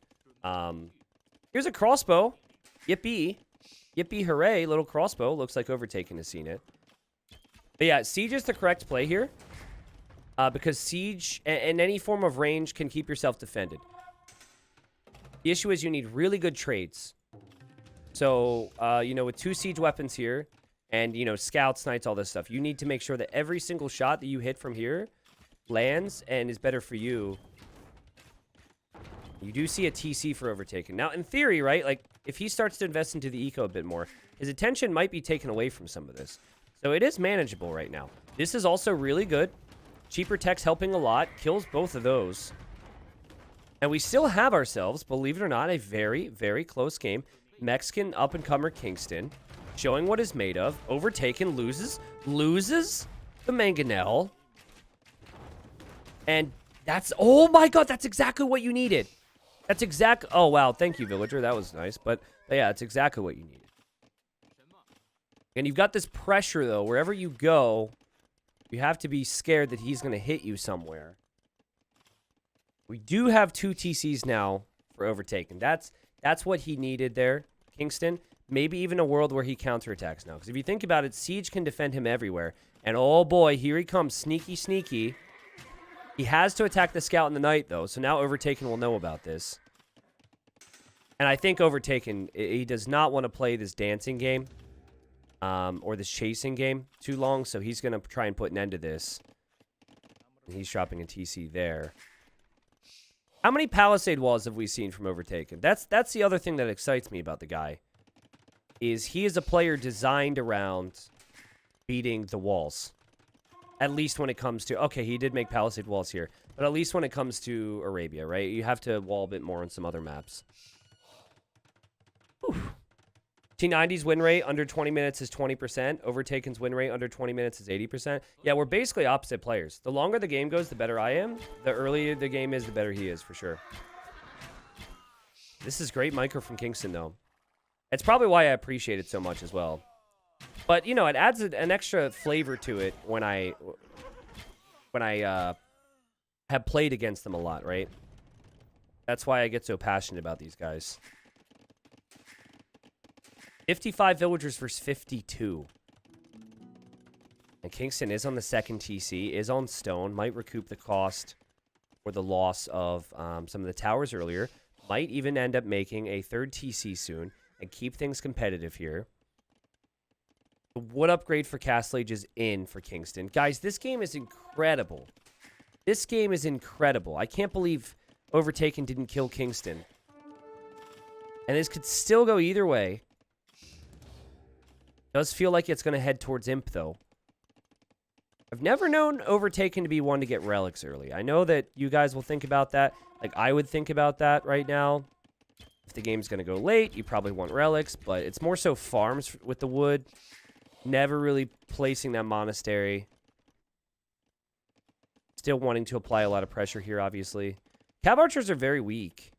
Here's a crossbow. Yippee. Yippee hooray, little crossbow. Looks like Overtaken has seen it. But yeah, siege is the correct play here. Because siege and any form of range can keep yourself defended. The issue is you need really good trades. So, you know, with 2 siege weapons here, and, you know, scouts, knights, all this stuff, you need to make sure that every single shot that you hit from here lands and is better for you. You do see a TC for Overtaken. Now, in theory, right, like, if he starts to invest into the eco a bit more, his attention might be taken away from some of this. So it is manageable right now. This is also really good. Cheaper tech's helping a lot. Kills both of those. And we still have ourselves, believe it or not, a very, very close game. Mexican up-and-comer Kingston, showing what it's made of. Overtaken, loses the Mangonel. And that's, oh my god, that's exactly what you needed. That's oh wow, thank you, villager, that was nice. But yeah, it's exactly what you needed. And you've got this pressure, though, wherever you go, you have to be scared that he's going to hit you somewhere. We do have 2 TCs now for Overtaken. That's what he needed there, Kingston. Maybe even a world where he counterattacks now. Because if you think about it, siege can defend him everywhere. And oh boy, here he comes, sneaky, sneaky. He has to attack the scout and the knight, though. So now Overtaken will know about this. And I think Overtaken, he does not want to play this dancing game. Or this chasing game too long. So he's going to try and put an end to this. And he's dropping a TC there. How many palisade walls have we seen from Overtaken? That's the other thing that excites me about the guy. Is he is a player designed around beating the walls. At least when it comes to... Okay, he did make palisade walls here. But at least when it comes to Arabia, right? You have to wall a bit more on some other maps. Whew. T90's win rate under 20 minutes is 20%. Overtaken's win rate under 20 minutes is 80%. Yeah, we're basically opposite players. The longer the game goes, the better I am. The earlier the game is, the better he is, for sure. This is great micro from Kingston, though. It's probably why I appreciate it so much as well. But, you know, it adds an extra flavor to it when I have played against them a lot, right? That's why I get so passionate about these guys. 55 villagers versus 52. And Kingston is on the second TC, is on stone, might recoup the cost or the loss of some of the towers earlier. Might even end up making a third TC soon and keep things competitive here. The wood upgrade for Castle Age is in for Kingston. Guys, this game is incredible. This game is incredible. I can't believe Overtaken didn't kill Kingston. And this could still go either way. Does feel like it's going to head towards Imp, though. I've never known Overtaken to be one to get relics early. I know that you guys will think about that. Like, I would think about that right now. If the game's going to go late, you probably want relics, but it's more so farms with the wood. Never really placing that monastery. Still wanting to apply a lot of pressure here, obviously. Cav Archers are very weak.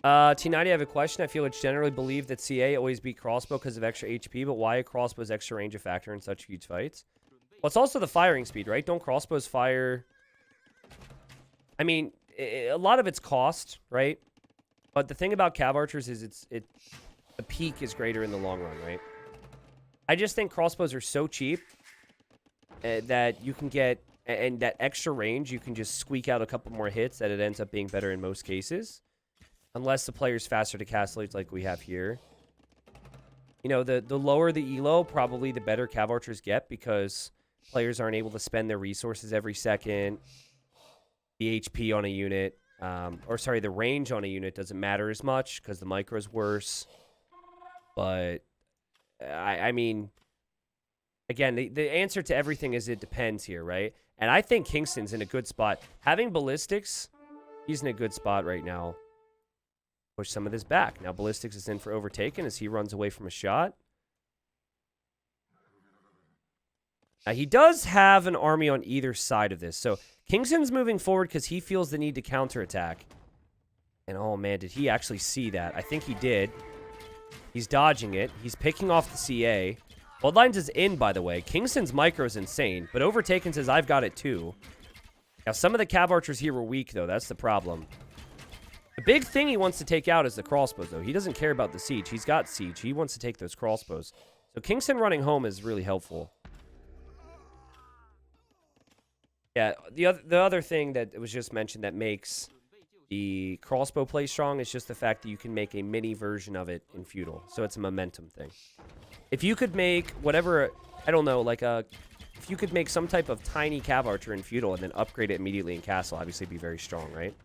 T90, I have a question. I feel it's generally believed that CA always beat crossbow because of extra HP, but why a crossbow's extra range a factor in such huge fights? Well, it's also the firing speed, right? Don't crossbows fire... I mean, a lot of it's cost, right? But the thing about Cav Archers is the peak is greater in the long run, right? I just think crossbows are so cheap that you can get... And that extra range, you can just squeak out a couple more hits that it ends up being better in most cases. Unless the player's faster to Castle Age like we have here. You know, the lower the elo, probably the better Cav Archers get because players aren't able to spend their resources every second. The HP on a unit, the range on a unit doesn't matter as much because the micro is worse. But, I mean, again, the answer to everything is it depends here, right? And I think Kingston's in a good spot. Having Ballistics, he's in a good spot right now. Push some of this back. Now Ballistics is in for Overtaken as he runs away from a shot. He does have an army on either side of this. So Kingston's moving forward because he feels the need to counterattack. And oh man, did he actually see that? I think he did. He's dodging it. He's picking off the CA. Bloodlines is in, by the way. Kingston's micro is insane, but Overtaken says, I've got it too. Now, some of the Cav Archers here were weak, though. That's the problem. The big thing he wants to take out is the crossbows, though. He doesn't care about the siege. He's got siege. He wants to take those crossbows. So Kingston running home is really helpful. Yeah, the other thing that was just mentioned that makes the crossbow play strong is just the fact that you can make a mini version of it in feudal. So it's a momentum thing. If you could make whatever, I don't know, like if you could make some type of tiny Cav Archer in feudal and then upgrade it immediately in castle, obviously it'd be very strong, right?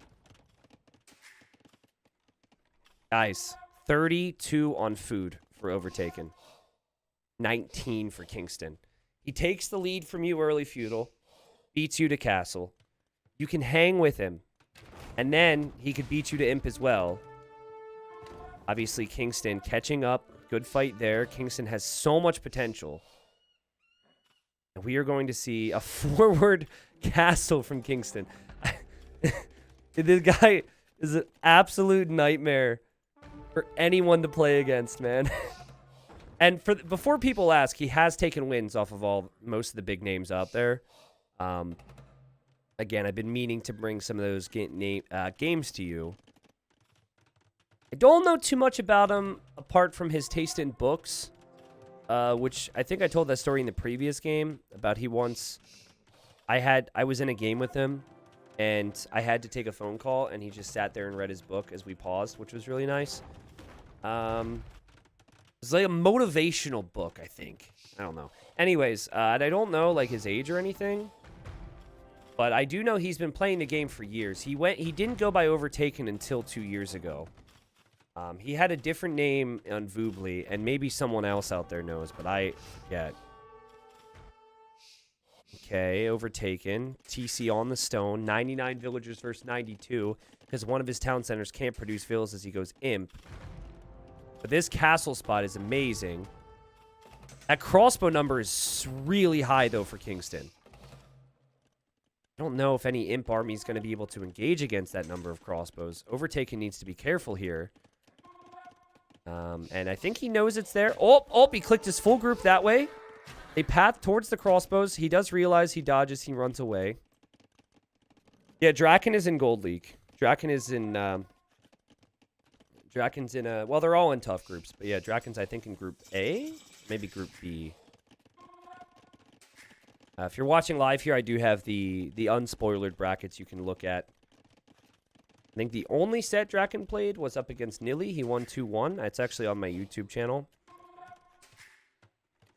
Guys, 32 on food for Overtaken. 19 for Kingston. He takes the lead from you early feudal, beats you to castle. You can hang with him. And then he could beat you to imp as well. Obviously, Kingston catching up. Good fight there. Kingston has so much potential. And we are going to see a forward castle from Kingston. This guy is an absolute nightmare for anyone to play against, man. And before people ask, he has taken wins off of most of the big names out there. Again, I've been meaning to bring some of those games to you. I don't know too much about him apart from his taste in books, which I think I told that story in the previous game about he once. I was in a game with him, and I had to take a phone call, and he just sat there and read his book as we paused, which was really nice. It's like a motivational book, I think. I don't know. Anyways, and I don't know like his age or anything. But I do know he's been playing the game for years. He didn't go by Overtaken until 2 years ago. He had a different name on Voobly, and maybe someone else out there knows, but I forget. Okay, Overtaken. TC on the stone. 99 villagers versus 92, because one of his town centers can't produce villas as he goes imp. But this castle spot is amazing. That crossbow number is really high, though, for Kingston. I don't know if any imp army is going to be able to engage against that number of crossbows. Overtaken needs to be careful here. And I think he knows it's there. Oh, he clicked his full group that way. They path towards the crossbows. He does realize he dodges. He runs away. Yeah, Draken is in Gold League. Draken's in, well, they're all in tough groups. But yeah, Draken's, I think, in Group A. Maybe Group B. If you're watching live here, I do have the unspoilered brackets you can look at. I think the only set Draken played was up against Nilly. He won 2-1. It's actually on my YouTube channel.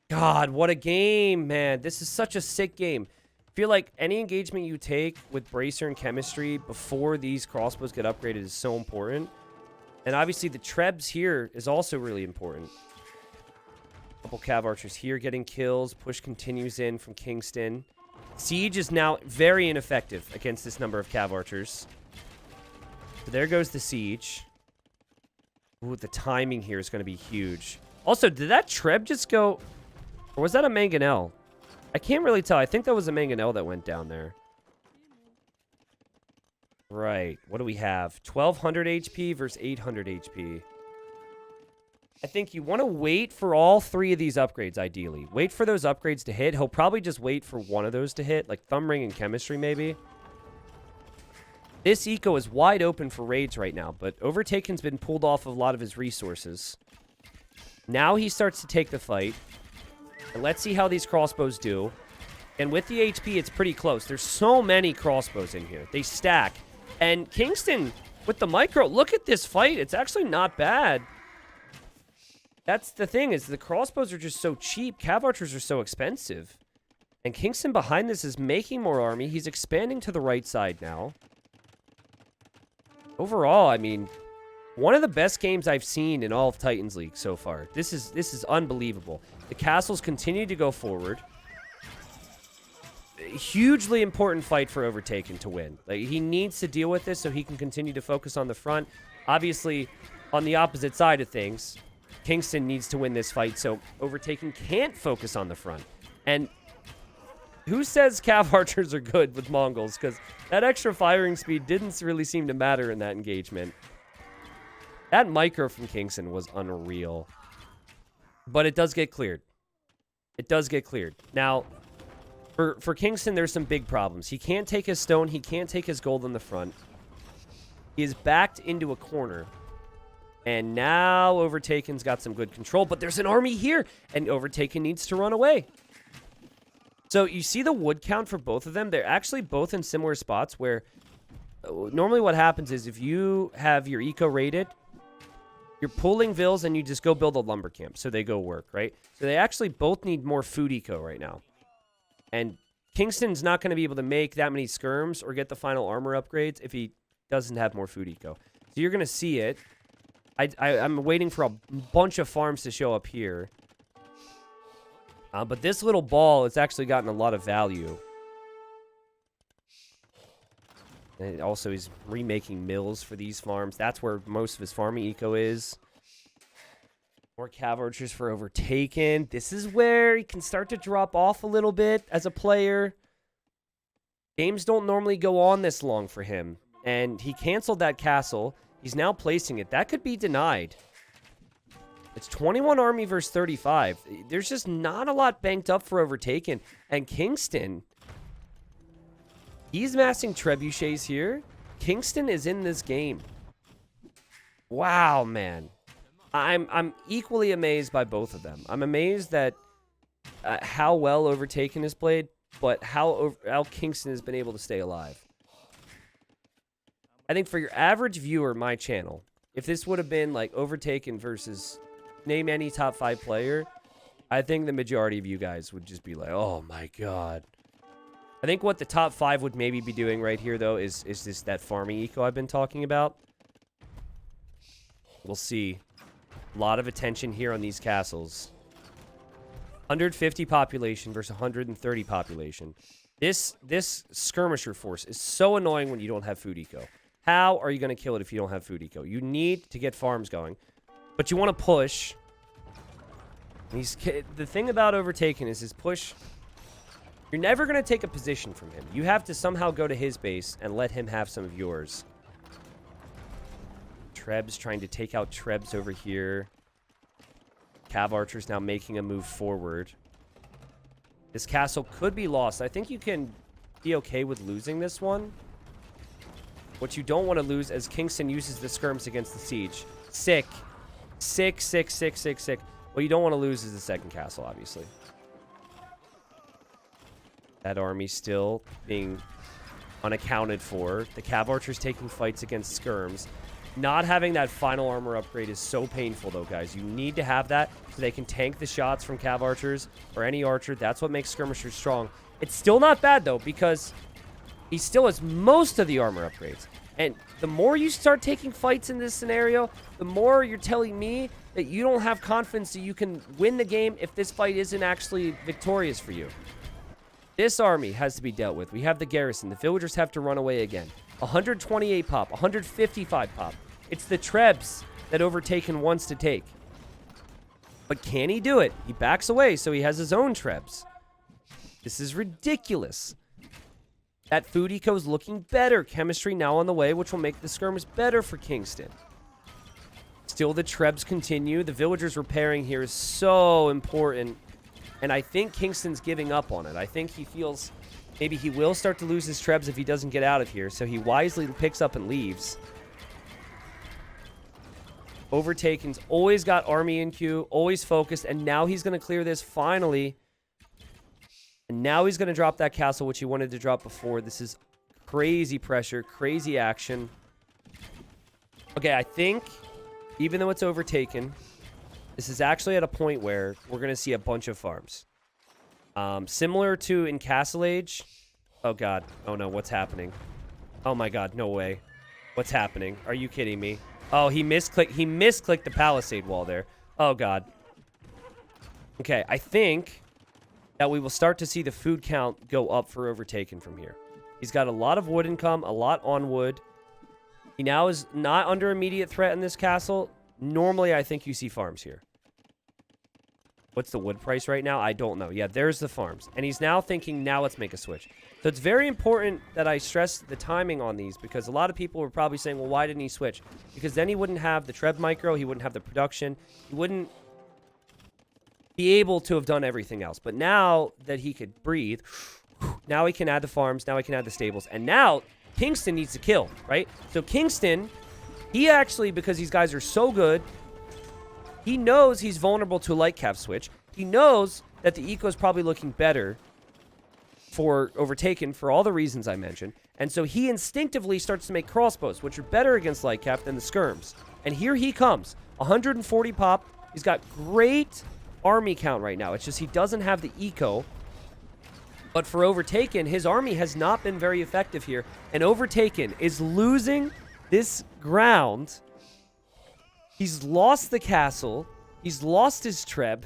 God, what a game, man. This is such a sick game. I feel like any engagement you take with Bracer and Chemistry before these crossbows get upgraded is so important. And obviously the Trebs here is also really important. Couple Cav Archers here getting kills. Push continues in from Kingston. Siege is now very ineffective against this number of Cav Archers. So there goes the Siege. Ooh, the timing here is going to be huge. Also, did that Treb just go... Or was that a Mangonel? I can't really tell. I think that was a Mangonel that went down there. Right. What do we have? 1200 HP versus 800 HP. I think you want to wait for all three of these upgrades, ideally. Wait for those upgrades to hit. He'll probably just wait for one of those to hit, like Thumb Ring and Chemistry, maybe. This eco is wide open for raids right now, but Overtaken's been pulled off of a lot of his resources. Now he starts to take the fight. And let's see how these crossbows do. And with the HP, it's pretty close. There's so many crossbows in here. They stack. And Kingston, with the micro, look at this fight. It's actually not bad. That's the thing, is the crossbows are just so cheap. Cav Archers are so expensive. And Kingston behind this is making more army. He's expanding to the right side now. Overall, I mean, one of the best games I've seen in all of Titans League so far. This is unbelievable. The castles continue to go forward. A hugely important fight for Overtaken to win. Like, he needs to deal with this so he can continue to focus on the front. Obviously, on the opposite side of things, Kingston needs to win this fight, so Overtaken can't focus on the front. And who says Cav Archers are good with Mongols? Because that extra firing speed didn't really seem to matter in that engagement. That micro from Kingston was unreal. But it does get cleared. It does get cleared. Now, for Kingston, there's some big problems. He can't take his stone. He can't take his gold in the front. He is backed into a corner. And now Overtaken's got some good control. But there's an army here. And Overtaken needs to run away. So you see the wood count for both of them. They're actually both in similar spots where normally what happens is if you have your eco rated, you're pulling vills and you just go build a lumber camp. So they go work, right? So they actually both need more food eco right now. And Kingston's not going to be able to make that many skirms or get the final armor upgrades if he doesn't have more food eco. So you're going to see it. I'm waiting for a bunch of farms to show up here. But this little ball has actually gotten a lot of value. And also, he's remaking mills for these farms. That's where most of his farming eco is. More Cav Archers for Overtaken. This is where he can start to drop off a little bit as a player. Games don't normally go on this long for him. And he canceled that castle. He's now placing it. That could be denied. It's 21 army versus 35. There's just not a lot banked up for Overtaken. And Kingston, he's massing trebuchets here. Kingston is in this game. Wow, man. I'm equally amazed by both of them. I'm amazed that how well Overtaken is played, but how Kingston has been able to stay alive. I think for your average viewer, my channel, if this would have been like Overtaken versus name any top 5 player, I think the majority of you guys would just be like, oh my god. I think what the top 5 would maybe be doing right here, though, is this that farming eco I've been talking about. We'll see. A lot of attention here on these castles. 150 population versus 130 population. This skirmisher force is so annoying when you don't have food eco. How are you going to kill it if you don't have food eco? You need to get farms going. But you want to push. The thing about Overtaken is his push. You're never going to take a position from him. You have to somehow go to his base and let him have some of yours. Trebs trying to take out Trebs over here. Cav Archers now making a move forward. This castle could be lost. I think you can be okay with losing this one. What you don't want to lose as Kingston uses the skirms against the siege. Sick. Sick. What you don't want to lose is the second castle, obviously. That army still being unaccounted for. The Cav Archers taking fights against skirms. Not having that final armor upgrade is so painful, though, guys. You need to have that so they can tank the shots from Cav Archers or any archer. That's what makes skirmishers strong. It's still not bad, though, because he still has most of the armor upgrades. And the more you start taking fights in this scenario, the more you're telling me that you don't have confidence that you can win the game if this fight isn't actually victorious for you. This army has to be dealt with. We have the garrison. The villagers have to run away again. 128 pop, 155 pop. It's the Trebs that Overtaken wants to take. But can he do it? He backs away, so he has his own Trebs. This is ridiculous. That food eco is looking better. Chemistry now on the way, which will make the skirmish better for Kingston. Still, the Trebs continue. The villagers repairing here is so important. And I think Kingston's giving up on it. I think he feels maybe he will start to lose his Trebs if he doesn't get out of here. So he wisely picks up and leaves. Overtaken's always got army in queue, always focused. And now he's going to clear this finally. And now he's going to drop that castle, which he wanted to drop before. This is crazy pressure, crazy action. Okay, I think, even though it's Overtaken, this is actually at a point where we're going to see a bunch of farms. Similar to in Castle Age. Oh, God. Oh, no. What's happening? Oh, my God. No way. What's happening? Are you kidding me? Oh, he misclicked. He misclicked the palisade wall there. Oh, God. Okay, I think that we will start to see the food count go up for Overtaken from here. He's got a lot of wood income, a lot on wood. He now is not under immediate threat in this castle. Normally, I think you see farms here. What's the wood price right now? I don't know. Yeah, there's the farms. And he's now thinking, now let's make a switch. So it's very important that I stress the timing on these, because a lot of people were probably saying, well, why didn't he switch? Because then he wouldn't have the Treb micro, he wouldn't have the production, he wouldn't be able to have done everything else. But now that he could breathe, now he can add the farms, now he can add the stables, and now Kingston needs to kill, right? So Kingston, he actually, because these guys are so good, he knows he's vulnerable to a light cav switch. He knows that the eco is probably looking better for Overtaken for all the reasons I mentioned. And so he instinctively starts to make crossbows, which are better against light cav than the skirms. And here he comes. 140 pop. He's got great army count right now. It's just he doesn't have the eco. But for Overtaken, his army has not been very effective here. And Overtaken is losing this ground. He's lost the castle. He's lost his Treb.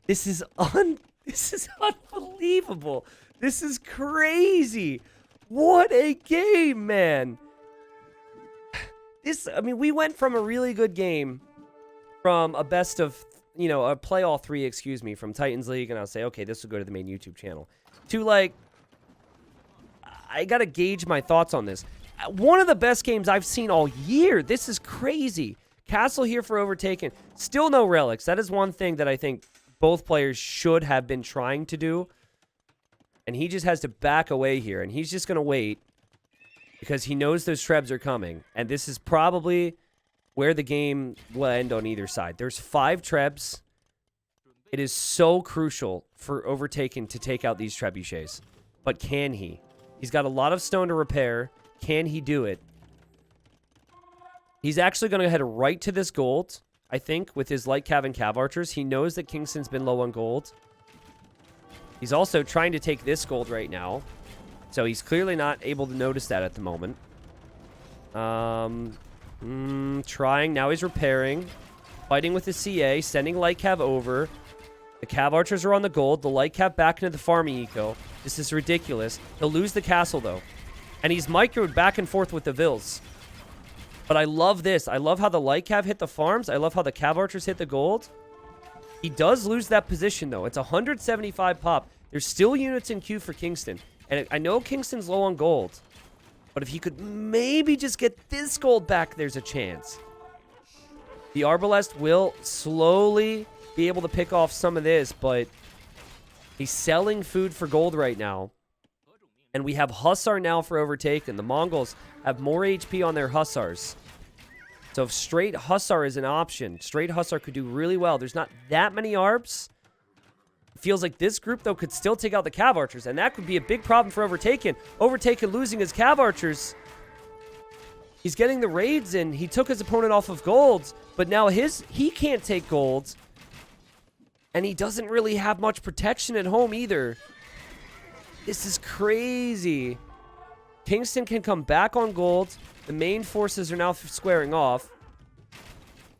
This is unbelievable. This is crazy. What a game, man. I mean, we went from a really good game, from a best of, a play all three, excuse me, from Titans League, and I'll say, okay, this will go to the main YouTube channel, to like, I gotta gauge my thoughts on this. One of the best games I've seen all year. This is crazy. Castle here for Overtaken. Still no relics. That is one thing that I think both players should have been trying to do. And he just has to back away here. And he's just going to wait, because he knows those Trebs are coming. And this is probably where the game will end on either side. There's 5 Trebs. It is so crucial for Overtaken to take out these trebuchets. But can he? He's got a lot of stone to repair. Can he do it? He's actually going to head right to this gold, I think, with his light cav and cav archers. He knows that Kingston's been low on gold. He's also trying to take this gold right now. So he's clearly not able to notice that at the moment. Trying. Now he's repairing. Fighting with the CA. Sending light cav over. The cav archers are on the gold. The light cav back into the farming eco. This is ridiculous. He'll lose the castle, though. And he's microed back and forth with the vills. But I love this. I love how the light cav hit the farms. I love how the cav archers hit the gold. He does lose that position, though. It's 175 pop. There's still units in queue for Kingston. And I know Kingston's low on gold. But if he could maybe just get this gold back, there's a chance. The Arbalest will slowly be able to pick off some of this, but he's selling food for gold right now. And we have Hussar now for Overtaken. The Mongols have more HP on their Hussars. So if straight Hussar is an option, straight Hussar could do really well. There's not that many ARBs. It feels like this group, though, could still take out the Cav Archers. And that could be a big problem for Overtaken. Overtaken losing his Cav Archers. He's getting the raids in. He took his opponent off of golds. But now he can't take golds. And he doesn't really have much protection at home either. This is crazy. Kingston can come back on gold. The main forces are now squaring off.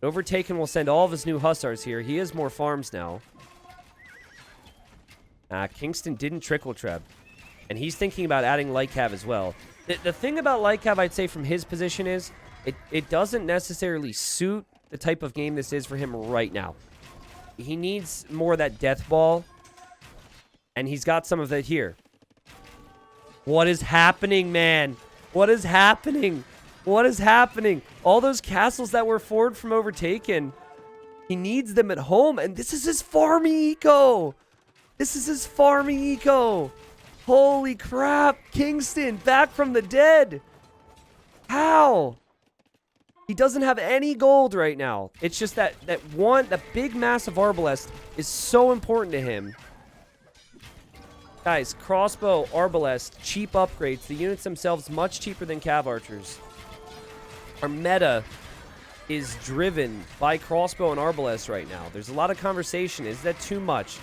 Overtaken will send all of his new Hussars here. He has more farms now. Kingston didn't trickle Treb. And he's thinking about adding light cav as well. The thing about light cav, I'd say, from his position is it doesn't necessarily suit the type of game this is for him right now. He needs more of that death ball. And he's got some of that here. What is happening, man? What is happening? What is happening? All those castles that were forward from Overtaken. He needs them at home. And this is his farming eco. This is his farming eco. Holy crap. Kingston back from the dead. How? He doesn't have any gold right now. It's just that big mass of Arbalest is so important to him. Guys, crossbow, Arbalest, cheap upgrades. The units themselves much cheaper than Cav Archers. Our meta is driven by crossbow and Arbalest right now. There's a lot of conversation. Is that too much?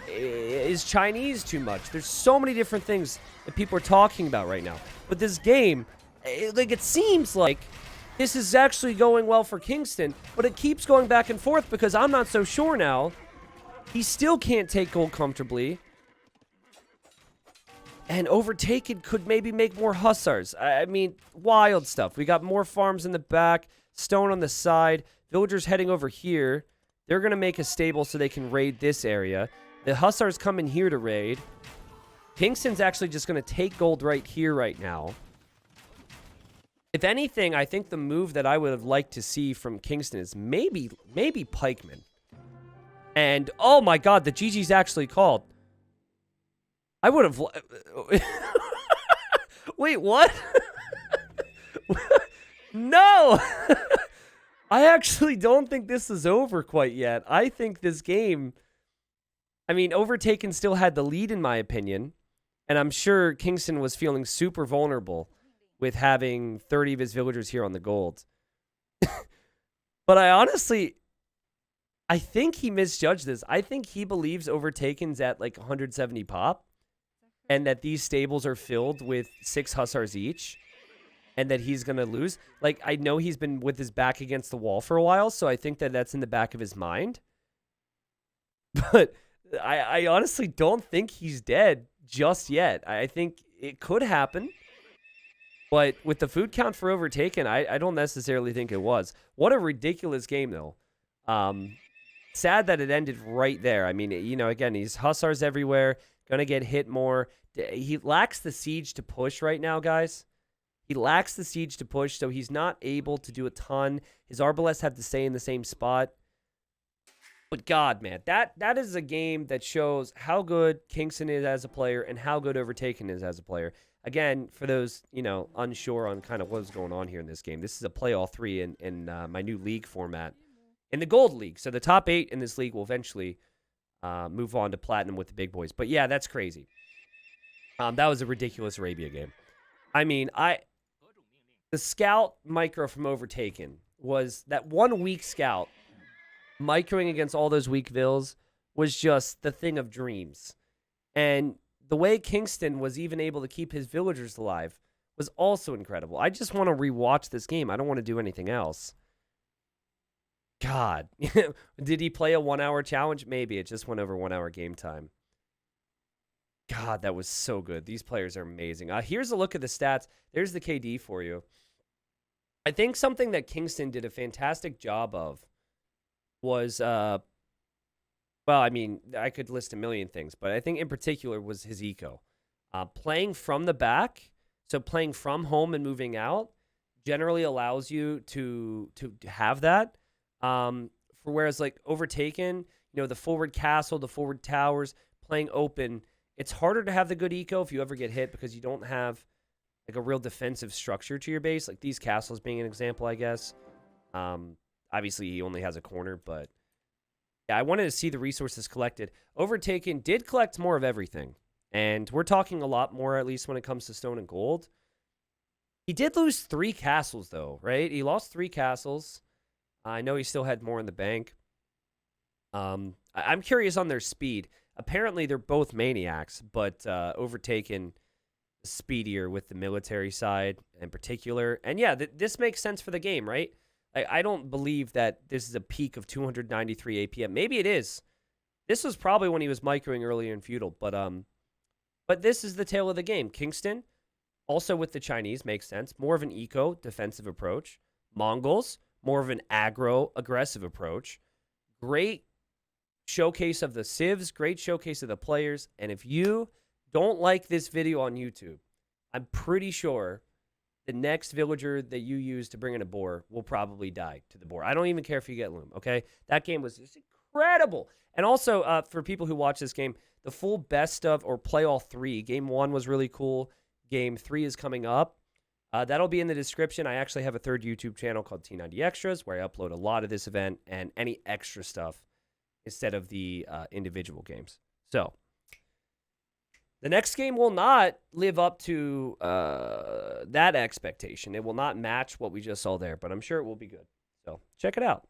Is Chinese too much? There's so many different things that people are talking about right now. But this game, it seems like this is actually going well for Kingston, but it keeps going back and forth because I'm not so sure now. He still can't take gold comfortably. And Overtaken could maybe make more Hussars. I mean, wild stuff. We got more farms in the back, stone on the side, villagers heading over here. They're going to make a stable so they can raid this area. The Hussars come in here to raid. Kingston's actually just going to take gold right here right now. If anything, I think the move that I would have liked to see from Kingston is maybe pikemen. And, oh my god, the GG's actually called. I would have... Wait, what? No! I actually don't think this is over quite yet. I think this game... I mean, Overtaken still had the lead, in my opinion. And I'm sure Kingston was feeling super vulnerable with having 30 of his villagers here on the gold. But I think he misjudged this. I think he believes Overtaken's at like 170 pop. And that these stables are filled with 6 Hussars each. And that he's going to lose. Like, I know he's been with his back against the wall for a while. So I think that that's in the back of his mind. But I honestly don't think he's dead just yet. I think it could happen. But with the food count for Overtaken, I don't necessarily think it was. What a ridiculous game, though. Sad that it ended right there. I mean, you know, again, he's Hussars everywhere. Going to get hit more. He lacks the siege to push right now, guys. He lacks the siege to push, so he's not able to do a ton. His Arbalest have to stay in the same spot. But God, man, that is a game that shows how good Kingston is as a player and how good Overtaken is as a player. Again, for those, you know, unsure on kind of what's going on here in this game, this is a play all 3 in my new league format. In the Gold League. So the top 8 in this league will eventually move on to Platinum with the big boys. But yeah, that's crazy. That was a ridiculous Arabia game. I mean, the scout micro from Overtaken was that 1 weak scout microing against all those weak vills was just the thing of dreams. And the way Kingston was even able to keep his villagers alive was also incredible. I just want to rewatch this game. I don't want to do anything else. God. Did he play a 1-hour challenge? Maybe. It just went over 1 hour game time. God, that was so good. These players are amazing. Here's a look at the stats. There's the KD for you. I think something that Kingston did a fantastic job of was, well, I mean, I could list a million things, but I think in particular was his eco. Playing from the back, so playing from home and moving out, generally allows you to have that. For whereas like Overtaken, you know, the forward castle, the forward towers, playing open, it's harder to have the good eco if you ever get hit because you don't have like a real defensive structure to your base. Like these castles being an example, I guess. Obviously, he only has a corner, but yeah, I wanted to see the resources collected. Overtaken did collect more of everything, and we're talking a lot more, at least when it comes to stone and gold. He did lose 3 castles, though, right? He lost 3 castles. I know he still had more in the bank. I'm curious on their speed. Apparently, they're both maniacs, but Overtaken is speedier with the military side in particular. And yeah, this makes sense for the game, right? I don't believe that this is a peak of 293 APM. Maybe it is. This was probably when he was microing earlier in feudal, but this is the tail of the game. Kingston, also with the Chinese, makes sense. More of an eco defensive approach. Mongols, more of an aggro aggressive approach. Great showcase of the civs, great showcase of the players. And if you don't like this video on YouTube, I'm pretty sure the next villager that you use to bring in a boar will probably die to the boar. I don't even care if you get loom, okay? That game was just incredible. And also, for people who watch this game, the full best of or play all 3. Game 1 was really cool. Game 3 is coming up. That'll be in the description. I actually have a 3rd YouTube channel called T90 Extras where I upload a lot of this event and any extra stuff instead of the individual games. So the next game will not live up to that expectation. It will not match what we just saw there, but I'm sure it will be good. So check it out.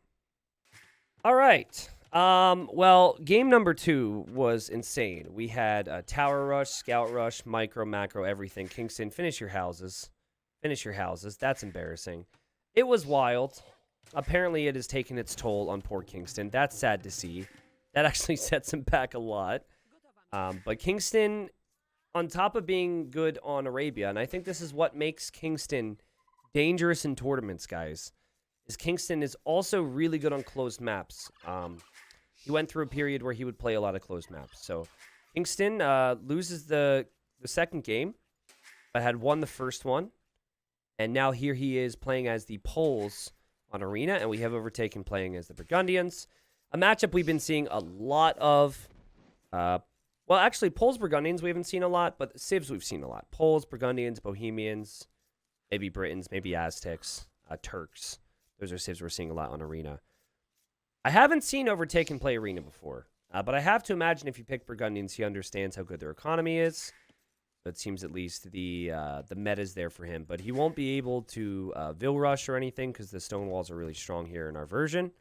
All right. Well, game number 2 was insane. We had a tower rush, scout rush, micro, macro, everything. Kingston, finish your houses. Finish your houses. That's embarrassing. It was wild. Apparently, it has taken its toll on poor Kingston. That's sad to see. That actually sets him back a lot. But Kingston, on top of being good on Arabia, and I think this is what makes Kingston dangerous in tournaments, guys. is Kingston is also really good on closed maps. He went through a period where he would play a lot of closed maps. So Kingston loses the second game, but had won the first one. And now here he is playing as the Poles on Arena, and we have Overtaken playing as the Burgundians. A matchup we've been seeing a lot of. Well, actually, Poles, Burgundians we haven't seen a lot, but Civs we've seen a lot. Poles, Burgundians, Bohemians, maybe Britons, maybe Aztecs, Turks. Those are Civs we're seeing a lot on Arena. I haven't seen Overtaken play Arena before, but I have to imagine if you pick Burgundians, he understands how good their economy is. So it seems at least the meta's there for him. But he won't be able to Vil Rush or anything because the stone walls are really strong here in our version.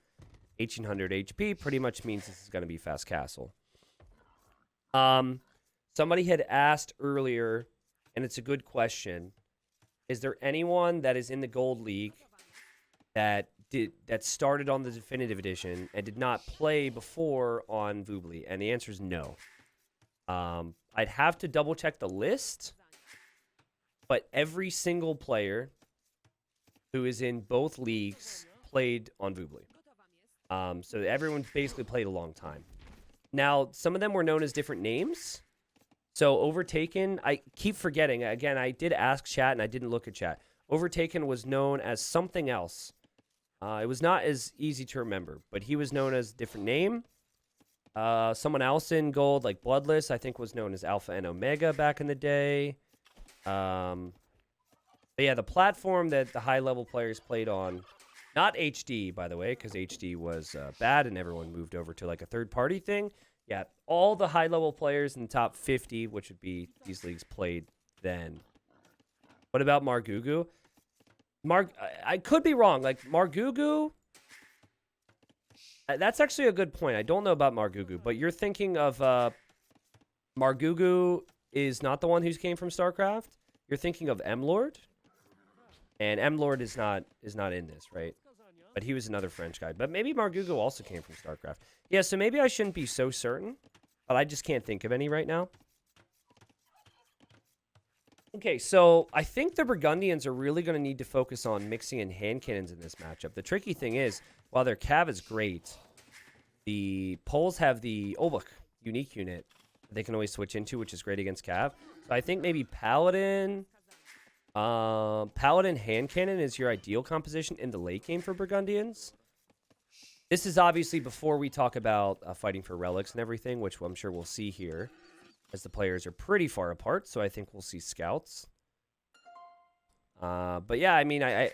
1800 HP pretty much means this is going to be fast castle. Somebody had asked earlier, and it's a good question. Is there anyone that is in the Gold League that started on the Definitive Edition and did not play before on Voobly? And the answer is no. I'd have to double check the list, but every single player who is in both leagues played on Voobly. So everyone's basically played a long time. Now, some of them were known as different names. So Overtaken, I keep forgetting. Again, I did ask chat and I didn't look at chat. Overtaken was known as something else. It was not as easy to remember, but he was known as a different name. Someone else in gold, like Bloodless, I think was known as Alpha and Omega back in the day. But yeah, the platform that the high-level players played on, not HD, by the way, because HD was bad and everyone moved over to like a third-party thing. Yeah, all the high-level players in the top 50, which would be these leagues, played then. What about Margugu? I could be wrong. Like, Margugu, that's actually a good point. I don't know about Margugu, but you're thinking of Margugu is not the one who came from StarCraft. You're thinking of M-Lord, and M-Lord is not in this, right? But he was another French guy. But maybe Margugu also came from StarCraft. Yeah, so maybe I shouldn't be so certain, but I just can't think of any right now. Okay, so I think the Burgundians are really going to need to focus on mixing in hand cannons in this matchup. The tricky thing is, while their Cav is great, the Poles have the Obuk unique unit that they can always switch into, which is great against Cav. So I think maybe Paladin hand cannon is your ideal composition in the late game for Burgundians. This is obviously before we talk about fighting for relics and everything, which I'm sure we'll see here, as the players are pretty far apart, so I think we'll see scouts. But yeah, I mean, I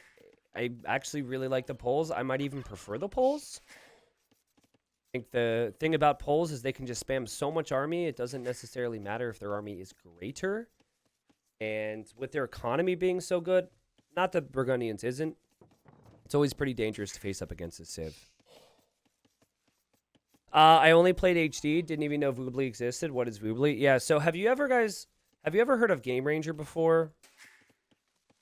actually really like the Poles. I might even prefer the Poles. I think the thing about Poles is they can just spam so much army, it doesn't necessarily matter if their army is greater. And with their economy being so good, not that Burgundians isn't, it's always pretty dangerous to face up against a Civ. I only played HD, didn't even know Voobly existed. What is Voobly? Yeah, so have you ever heard of Game Ranger before?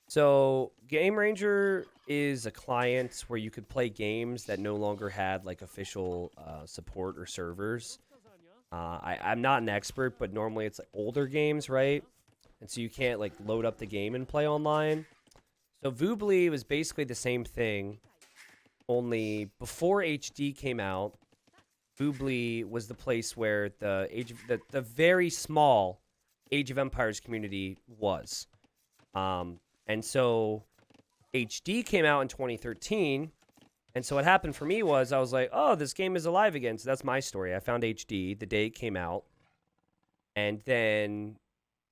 So Game Ranger is a client where you could play games that no longer had like official support or servers. I'm not an expert, but normally it's like older games, right? And so you can't like load up the game and play online. So Voobly was basically the same thing, only before HD came out, Voobly was the place where the very small Age of Empires community was. And so HD came out in 2013. And so what happened for me was I was like, oh, this game is alive again. So that's my story. I found HD the day it came out. And then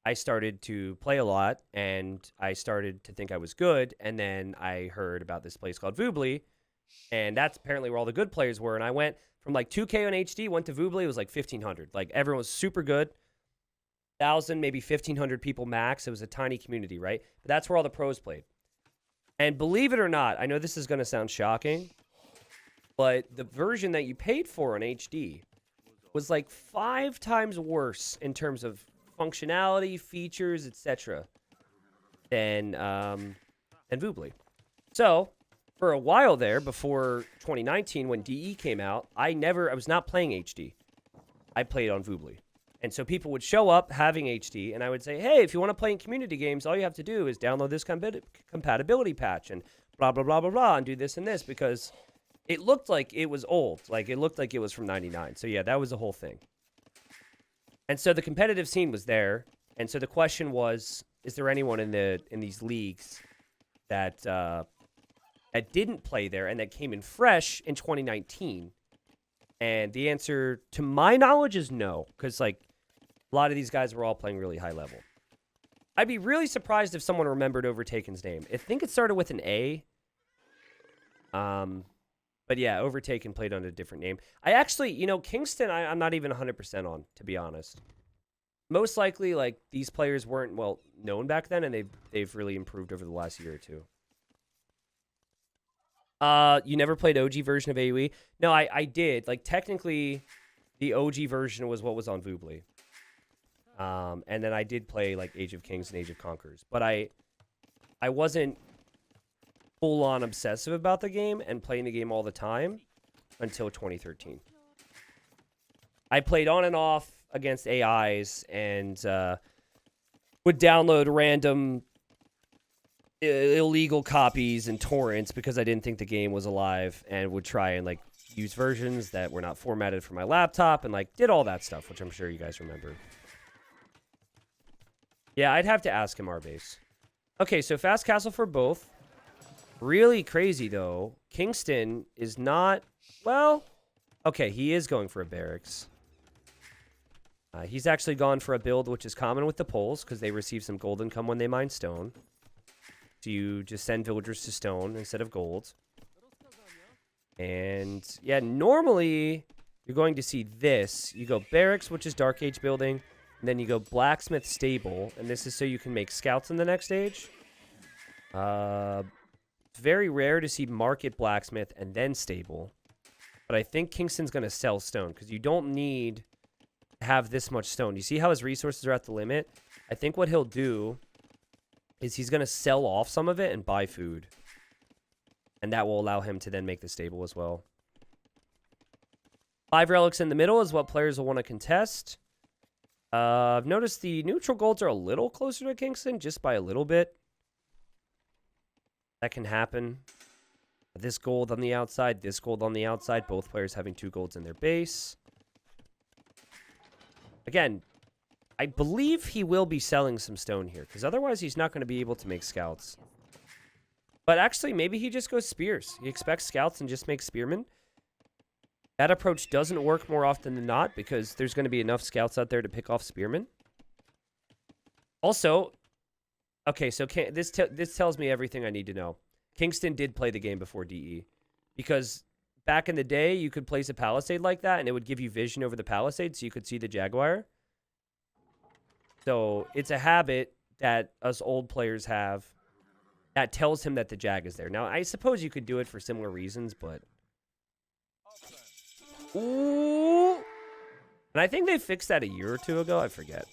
I started to play a lot. And I started to think I was good. And then I heard about this place called Voobly. And that's apparently where all the good players were. And I went from like 2K on HD, went to Voobly, it was like 1,500. Like everyone was super good. 1,000, maybe 1,500 people max. It was a tiny community, right? But that's where all the pros played. And believe it or not, I know this is going to sound shocking, but the version that you paid for on HD was like 5 times worse in terms of functionality, features, etc. than Voobly. So for a while there, before 2019, when DE came out, I was not playing HD. I played on Voobly. And so people would show up having HD, and I would say, hey, if you want to play in community games, all you have to do is download this compatibility patch and blah, blah, blah, blah, blah, and do this and this because it looked like it was old. Like, it looked like it was from 99. So, yeah, that was the whole thing. And so the competitive scene was there. And so the question was, is there anyone in these leagues that that didn't play there and that came in fresh in 2019? And the answer, to my knowledge, is no. Because, like, a lot of these guys were all playing really high level. I'd be really surprised if someone remembered Overtaken's name. I think it started with an A. But yeah, Overtaken played under a different name. I actually, you know, Kingston, I'm not even 100% on, to be honest. Most likely, like, these players weren't well known back then, and they've really improved over the last year or two. You never played OG version of AoE? No, I did. Like, technically, the OG version was what was on Voobly. And then I did play, like, Age of Kings and Age of Conquerors. But I wasn't full-on obsessive about the game and playing the game all the time until 2013. I played on and off against AIs and would download random illegal copies and torrents because I didn't think the game was alive, and would try and, like, use versions that were not formatted for my laptop, and, like, did all that stuff, which I'm sure you guys remember. Yeah, I'd have to ask him, Arbase. Okay, so fast castle for both. Really crazy, though. Kingston is not, well, okay, he is going for a barracks. He's actually gone for a build which is common with the Poles because they receive some gold income when they mine stone. So you just send villagers to stone instead of gold. And yeah, normally you're going to see this. You go barracks, which is Dark Age building. And then you go blacksmith stable. And this is so you can make scouts in the next stage. It's very rare to see market blacksmith and then stable. But I think Kingston's going to sell stone because you don't need to have this much stone. You see how his resources are at the limit? I think what he'll do is he's going to sell off some of it and buy food. And that will allow him to then make the stable as well. 5 relics in the middle is what players will want to contest. I've noticed the neutral golds are a little closer to Kingston, just by a little bit. That can happen. This gold on the outside, this gold on the outside. Both players having 2 golds in their base. Again, I believe he will be selling some stone here, because otherwise he's not going to be able to make scouts. But actually, maybe he just goes spears. He expects scouts and just makes spearmen. That approach doesn't work more often than not, because there's going to be enough scouts out there to pick off spearmen. Also, okay, so this tells me everything I need to know. Kingston did play the game before DE, because back in the day, you could place a palisade like that, and it would give you vision over the palisade, so you could see the jaguar. So it's a habit that us old players have that tells him that the jag is there. Now, I suppose you could do it for similar reasons, but... Ooh! And I think they fixed that a year or two ago. I forget.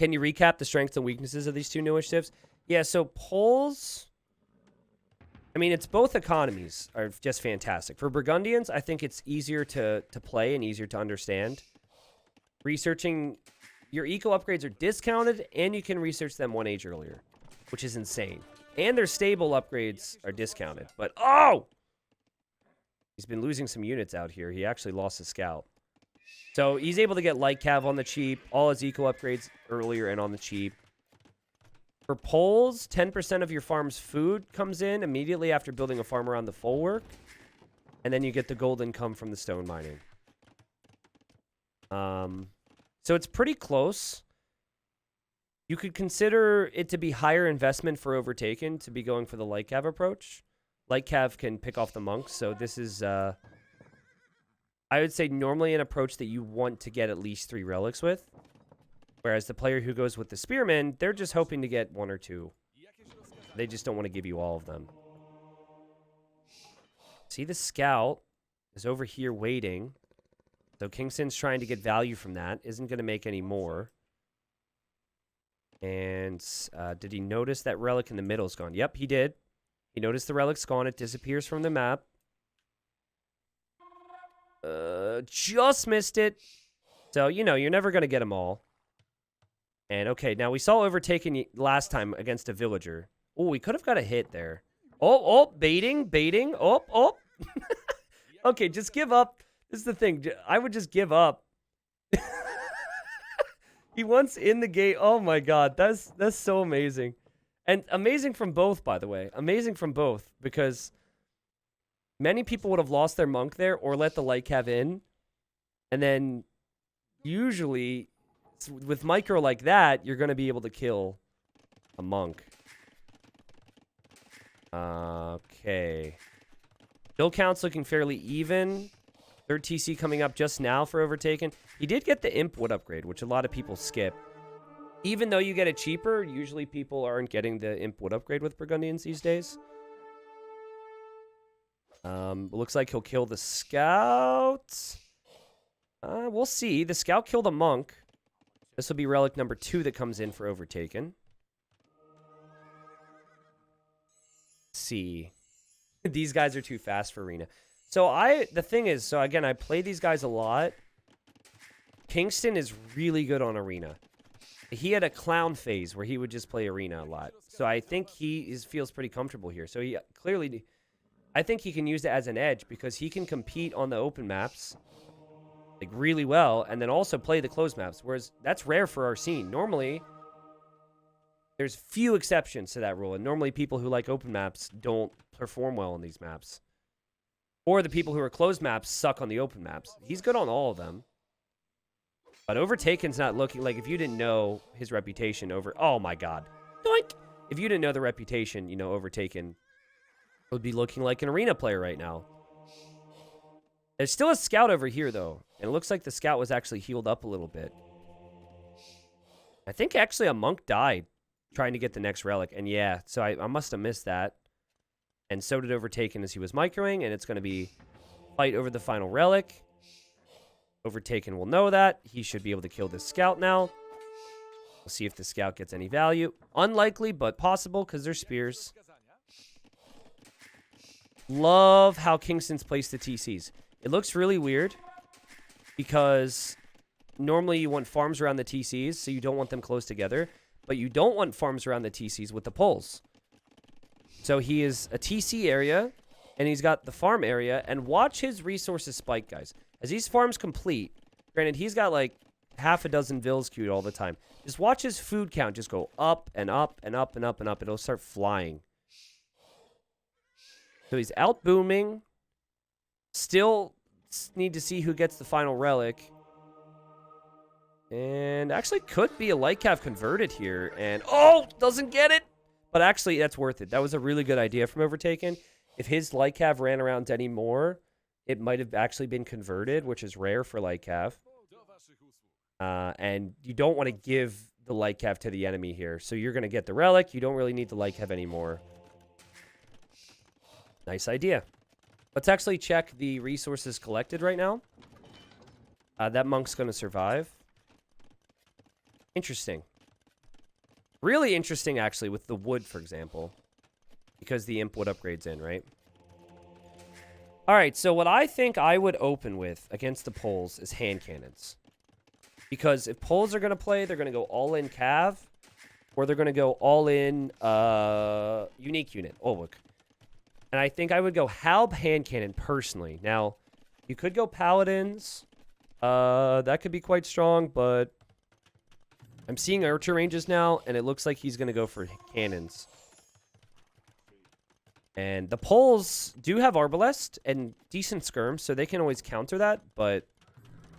Can you recap the strengths and weaknesses of these 2 newish civs? Yeah, so Poles... I mean, it's both economies are just fantastic. For Burgundians, I think it's easier to play and easier to understand. Researching... Your eco upgrades are discounted, and you can research them 1 age earlier, which is insane. And their stable upgrades are discounted. But, oh! He's been losing some units out here. He actually lost a scout. So he's able to get light cav on the cheap, all his eco upgrades earlier and on the cheap. For Poles, 10% of your farm's food comes in immediately after building a farm around the folwark. And then you get the gold income from the stone mining. So it's pretty close. You could consider it to be higher investment for Overtaken to be going for the light cav approach. Light cav can pick off the monks, so this is, I would say, normally an approach that you want to get at least 3 relics with. Whereas the player who goes with the spearmen, they're just hoping to get 1 or 2. They just don't want to give you all of them. See, the scout is over here waiting. So Kingston's trying to get value from that. Isn't going to make any more. And did he notice that relic in the middle is gone? Yep, he did. He noticed the relic's gone. It disappears from the map. Just missed it. So, you know, you're never going to get them all. And, okay, now we saw Overtaken last time against a villager. Oh, we could have got a hit there. Oh, baiting. Oh. Okay, just give up. This is the thing. I would just give up. He wants in the gate. Oh my god, that's so amazing. And amazing from both, by the way. Amazing from both, because many people would have lost their monk there or let the light cav in. And then usually with micro like that, you're going to be able to kill a monk. Okay. Kill count's looking fairly even. Third TC coming up just now for Overtaken. He did get the Imp Wood upgrade, which a lot of people skip. Even though you get it cheaper, usually people aren't getting the Imp Wood upgrade with Burgundians these days. Looks like he'll kill the Scout. We'll see. The Scout killed a monk. This will be relic number 2 that comes in for Overtaken. Let's see. These guys are too fast for Arena. So the thing is, so again, I play these guys a lot. Kingston is really good on Arena. He had a clown phase where he would just play Arena a lot. So I think he feels pretty comfortable here. So he clearly, I think he can use it as an edge because he can compete on the open maps like really well and then also play the closed maps. Whereas that's rare for our scene. Normally, there's few exceptions to that rule. And normally people who like open maps don't perform well on these maps. Or the people who are closed maps suck on the open maps. He's good on all of them. But Overtaken's not looking like, if you didn't know his reputation oh my god. Doink! If you didn't know the reputation, you know, Overtaken would be looking like an Arena player right now. There's still a Scout over here, though. And it looks like the Scout was actually healed up a little bit. I think actually a monk died trying to get the next relic. And yeah, so I must have missed that. And so did Overtaken as he was microing. And it's going to be fight over the final relic. Overtaken will know that. He should be able to kill this Scout now. We'll see if the Scout gets any value. Unlikely, but possible because they're spears. Love how Kingston's placed the TCs. It looks really weird because normally you want farms around the TCs, so you don't want them close together. But you don't want farms around the TCs with the poles. So he is a TC area, and he's got the farm area. And watch his resources spike, guys. As these farms complete, granted, he's got like half a dozen vills queued all the time. Just watch his food count just go up and up and up and up and up. It'll start flying. So he's out booming. Still need to see who gets the final relic. And actually could be a light cav converted here. And, oh, doesn't get it. But actually, that's worth it. That was a really good idea from Overtaken. If his light cav ran around anymore, it might have actually been converted, which is rare for light cav. And you don't want to give the light cav to the enemy here. So you're going to get the relic. You don't really need the light cav anymore. Nice idea. Let's actually check the resources collected right now. That monk's going to survive. Interesting. Really interesting, actually, with the wood, for example. Because the imp wood upgrades in, right? All right, so what I think I would open with against the poles is hand cannons. Because if poles are going to play, they're going to go all in Cav. Or they're going to go all in unique unit. Oh, look. And I think I would go Halb hand cannon personally. Now, you could go Paladins. That could be quite strong, but I'm seeing archer ranges now, and it looks like he's going to go for cannons. And the poles do have Arbalest and decent skirms, so they can always counter that, but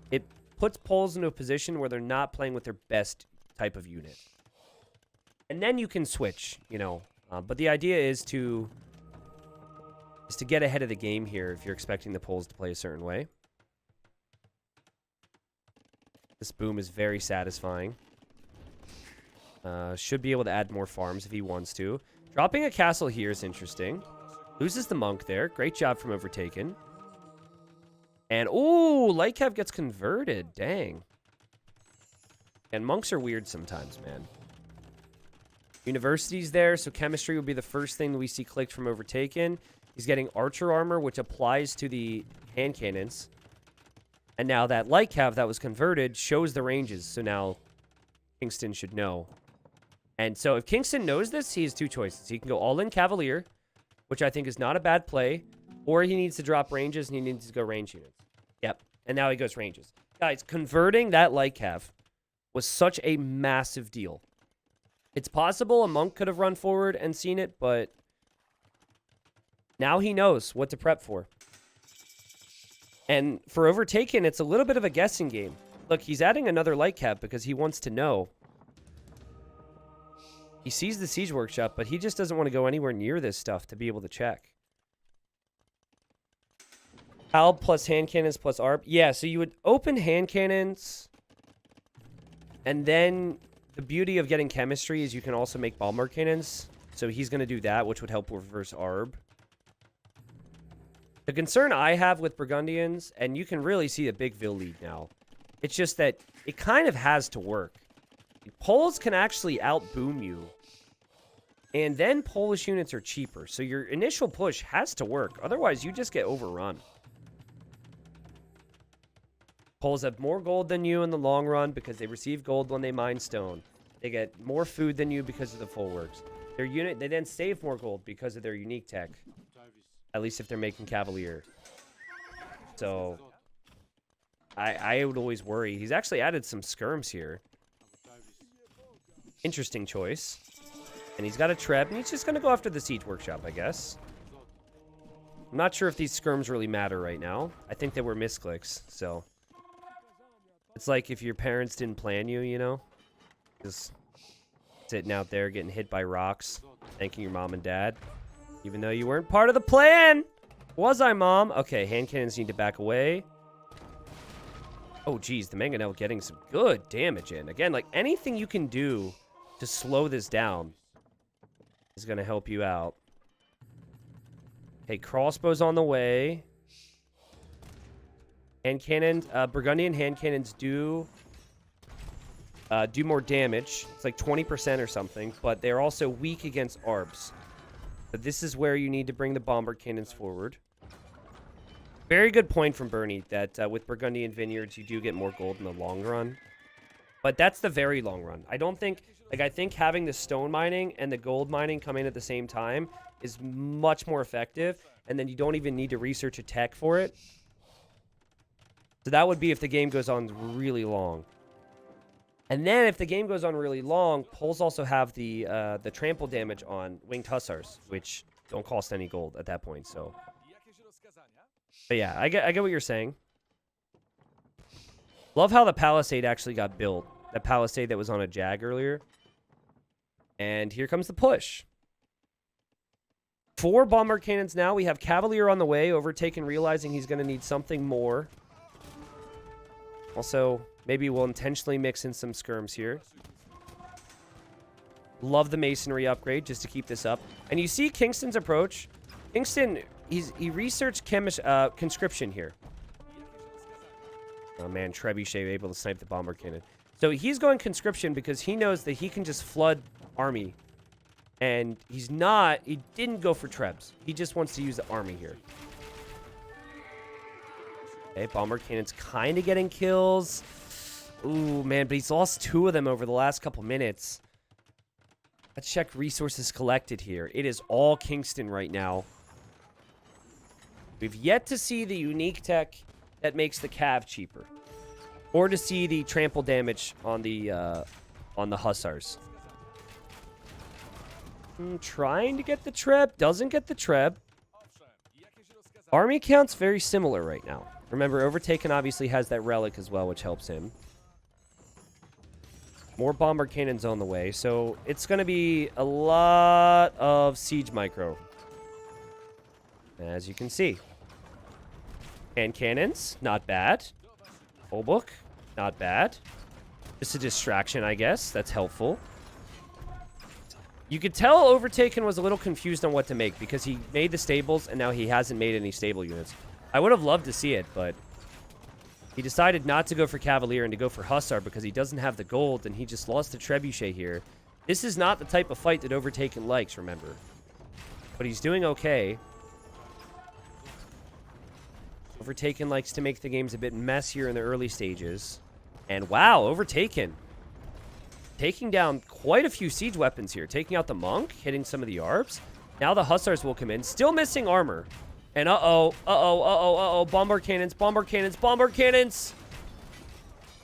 it puts poles into a position where they're not playing with their best type of unit. And then you can switch, you know. But the idea is to get ahead of the game here if you're expecting the poles to play a certain way. This boom is very satisfying. Should be able to add more farms if he wants to. Dropping a castle here is interesting. Loses the monk there. Great job from Overtaken. And, ooh, light cav gets converted. Dang. And monks are weird sometimes, man. University's there, so chemistry will be the first thing that we see clicked from Overtaken. He's getting archer armor, which applies to the hand cannons. And now that light cav that was converted shows the ranges. So now Kingston should know And so if Kingston knows this, he has two choices. He can go all in Cavalier, which I think is not a bad play, or he needs to drop ranges and he needs to go range units. Yep. And now he goes ranges. Guys, converting that light cav was such a massive deal. It's possible a monk could have run forward and seen it, but now he knows what to prep for. And for Overtaken, it's a little bit of a guessing game. Look, he's adding another light cav because he wants to know. He sees the Siege Workshop, but he just doesn't want to go anywhere near this stuff to be able to check. Halb plus hand cannons plus ARP. Yeah, so you would open hand cannons. And then the beauty of getting chemistry is you can also make bomber cannons. So he's going to do that, which would help reverse ARB. The concern I have with Burgundians, and you can really see a big Vil lead now. It's just that it kind of has to work. Poles can actually out-boom you. And then Polish units are cheaper. So your initial push has to work. Otherwise, you just get overrun. Poles have more gold than you in the long run because they receive gold when they mine stone. They get more food than you because of the full works. They then save more gold because of their unique tech. At least if they're making Cavalier. So I would always worry. He's actually added some skirms here. Interesting choice. And he's got a Treb, and he's just going to go after the Siege Workshop, I guess. I'm not sure if these skirms really matter right now. I think they were misclicks, so. It's like if your parents didn't plan you, you know? Just sitting out there getting hit by rocks, thanking your mom and dad. Even though you weren't part of the plan! Was I, Mom? Okay, hand cannons need to back away. Oh, geez, the Mangonel getting some good damage in. Again, like, anything you can do to slow this down is going to help you out. Okay, crossbows on the way. Hand cannons, Burgundian hand cannons do more damage. It's like 20% or something, but they're also weak against ARBs. So this is where you need to bring the bomber cannons forward. Very good point from Bernie that with Burgundian vineyards, you do get more gold in the long run. But that's the very long run. I don't think, like, I think having the stone mining and the gold mining come in at the same time is much more effective. And then you don't even need to research a tech for it. So that would be if the game goes on really long. And then if the game goes on really long, Poles also have the trample damage on winged hussars, which don't cost any gold at that point. So, but yeah, I get what you're saying. Love how the palisade actually got built. That palisade that was on a jag earlier. And here comes the push. 4 bomber cannons now. We have Cavalier on the way. Overtaken, realizing he's going to need something more. Also, maybe we'll intentionally mix in some skirms here. Love the masonry upgrade just to keep this up. And you see Kingston's approach. Kingston, he researched conscription here. Oh man, Trebuchet able to snipe the bomber cannon. So he's going conscription because he knows that he can just flood army. And he didn't go for Trebs. He just wants to use the army here. Okay, bomber cannon's kind of getting kills. Ooh, man, but he's lost 2 of them over the last couple minutes. Let's check resources collected here. It is all Kingston right now. We've yet to see the unique tech that makes the Cav cheaper. Or to see the trample damage on the hussars. Trying to get the Treb. Doesn't get the Treb. Army count's very similar right now. Remember, Overtaken obviously has that Relic as well, which helps him. More bomber cannons on the way. So it's going to be a lot of siege micro. As you can see. Hand cannons, not bad. Full book, not bad. Just a distraction, I guess. That's helpful. You could tell Overtaken was a little confused on what to make because he made the stables and now he hasn't made any stable units. I would have loved to see it, but he decided not to go for Cavalier and to go for Hussar because he doesn't have the gold and he just lost to Trebuchet here. This is not the type of fight that Overtaken likes, remember. But he's doing okay. Overtaken likes to make the games a bit messier in the early stages. And wow, Overtaken. taking down quite a few siege weapons here. Taking out the monk, hitting some of the Arbs. Now the hussars will come in. Still missing armor. And bombard cannons, bombard cannons, bombard cannons.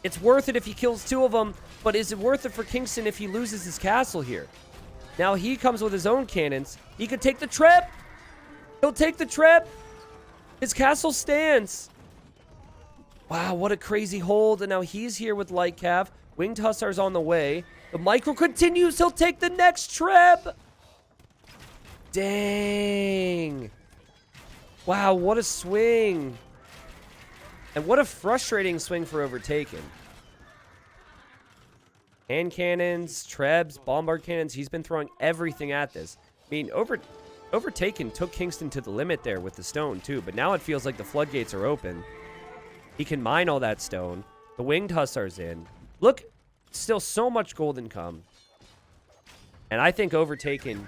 It's worth it if he kills 2 of them, but is it worth it for Kingston if he loses his castle here? Now he comes with his own cannons. He could take the trip. He'll take the trip. His castle stands. Wow, what a crazy hold. And now he's here with light cav. Winged hussars on the way. The micro continues. He'll take the next trip. Dang. Wow, what a swing. And what a frustrating swing for Overtaken. Hand cannons, trebs, bombard cannons. He's been throwing everything at this. I mean, Overtaken took Kingston to the limit there with the stone too, but now it feels like the floodgates are open. He can mine all that stone. The winged hussars in. Look, still so much gold income. And I think Overtaken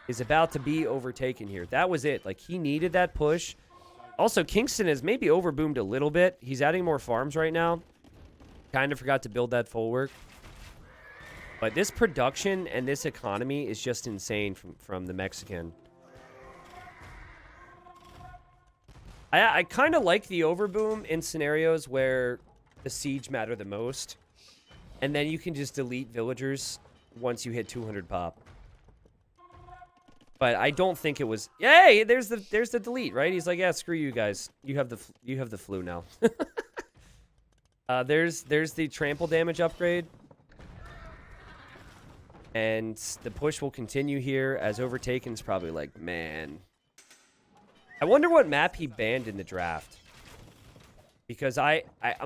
is about to be overtaken here. That was it. Like, he needed that push. Also, Kingston has maybe overboomed a little bit. He's adding more farms right now. Kind of forgot to build that full work. But this production and this economy is just insane from the Mexican. I kind of like the overboom in scenarios where the siege matter the most. And then you can just delete villagers once you hit 200 pop. But I don't think it was. Hey, there's the delete, right? He's like, yeah, screw you guys. You have the flu now. There's the trample damage upgrade, and the push will continue here as Overtaken's probably like, man. I wonder what map he banned in the draft, because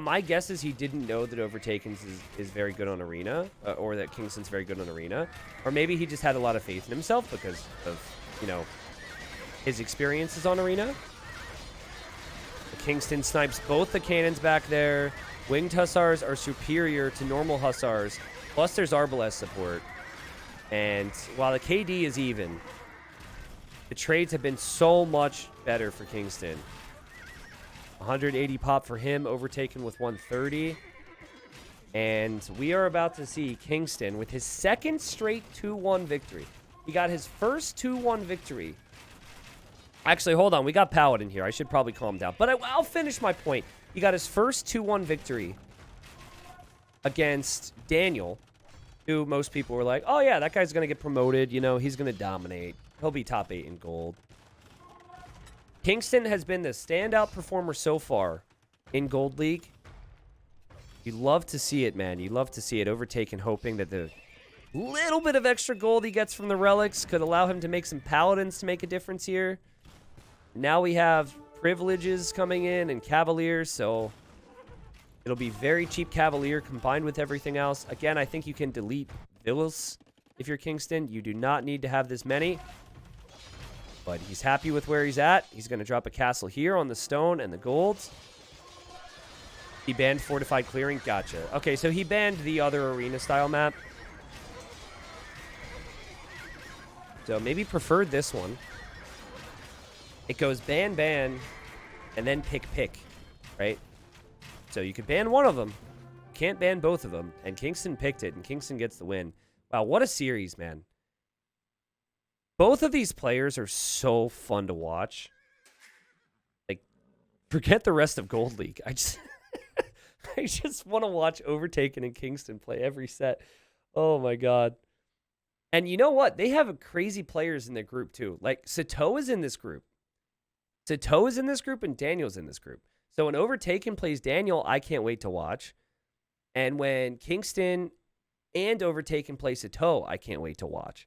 my guess is he didn't know that Overtaken's is very good on arena, or that Kingston's very good on arena, or maybe he just had a lot of faith in himself because of, you know, his experiences on arena. Kingston snipes both the cannons back there. Winged hussars are superior to normal hussars, plus there's Arbalest support. And while the KD is even, the trades have been so much better for Kingston. 180 pop for him, Overtaken with 130. And we are about to see Kingston with his second straight 2-1 victory. He got his first 2-1 victory. Actually, hold on. We got Paladin here. I should probably calm down. But I'll finish my point. He got his first 2-1 victory against Daniel, who most people were like, oh, yeah, that guy's going to get promoted. You know, he's going to dominate. He'll be top 8 in gold. Kingston has been the standout performer so far in Gold League. You love to see it, man. You love to see it. Overtaken, hoping that the little bit of extra gold he gets from the relics could allow him to make some paladins to make a difference here. Now we have privileges coming in and cavaliers, so it'll be very cheap cavalier combined with everything else. Again, I think you can delete villas if you're Kingston. You do not need to have this many. But he's happy with where he's at. He's going to drop a castle here on the stone and the gold. He banned fortified clearing. Gotcha. Okay, so he banned the other arena style map. So maybe preferred this one. It goes ban, ban, and then pick, pick, right? So you could ban one of them. Can't ban both of them. And Kingston picked it, and Kingston gets the win. Wow, what a series, man. Both of these players are so fun to watch. Like, forget the rest of Gold League. I just want to watch Overtaken and Kingston play every set. Oh my god. And you know what? They have crazy players in their group too. Like, Sato is in this group. Sato is in this group and Daniel's in this group. So when Overtaken plays Daniel, I can't wait to watch. And when Kingston and Overtaken play Sato, I can't wait to watch.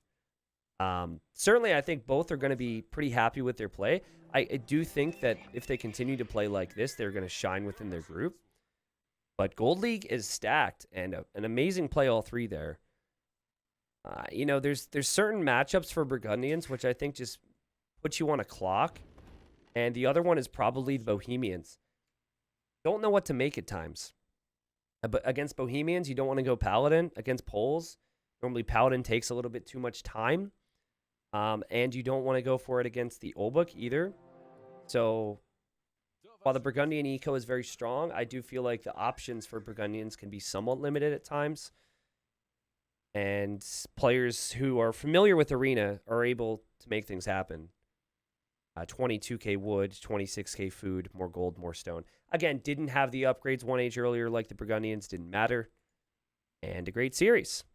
Certainly, I think both are going to be pretty happy with their play. I do think that if they continue to play like this, they're going to shine within their group. But Gold League is stacked and an amazing play all three there. You know, there's certain matchups for Burgundians, which I think just put you on a clock. And the other one is probably the Bohemians. Don't know what to make at times. But against Bohemians, you don't want to go Paladin. Against Poles, normally Paladin takes a little bit too much time. And you don't want to go for it against the Olbuk either. So while the Burgundian eco is very strong, I do feel like the options for Burgundians can be somewhat limited at times. And players who are familiar with Arena are able to make things happen. 22k wood, 26k food, more gold, more stone. Again, didn't have the upgrades 1 age earlier like the Burgundians, didn't matter. And a great series.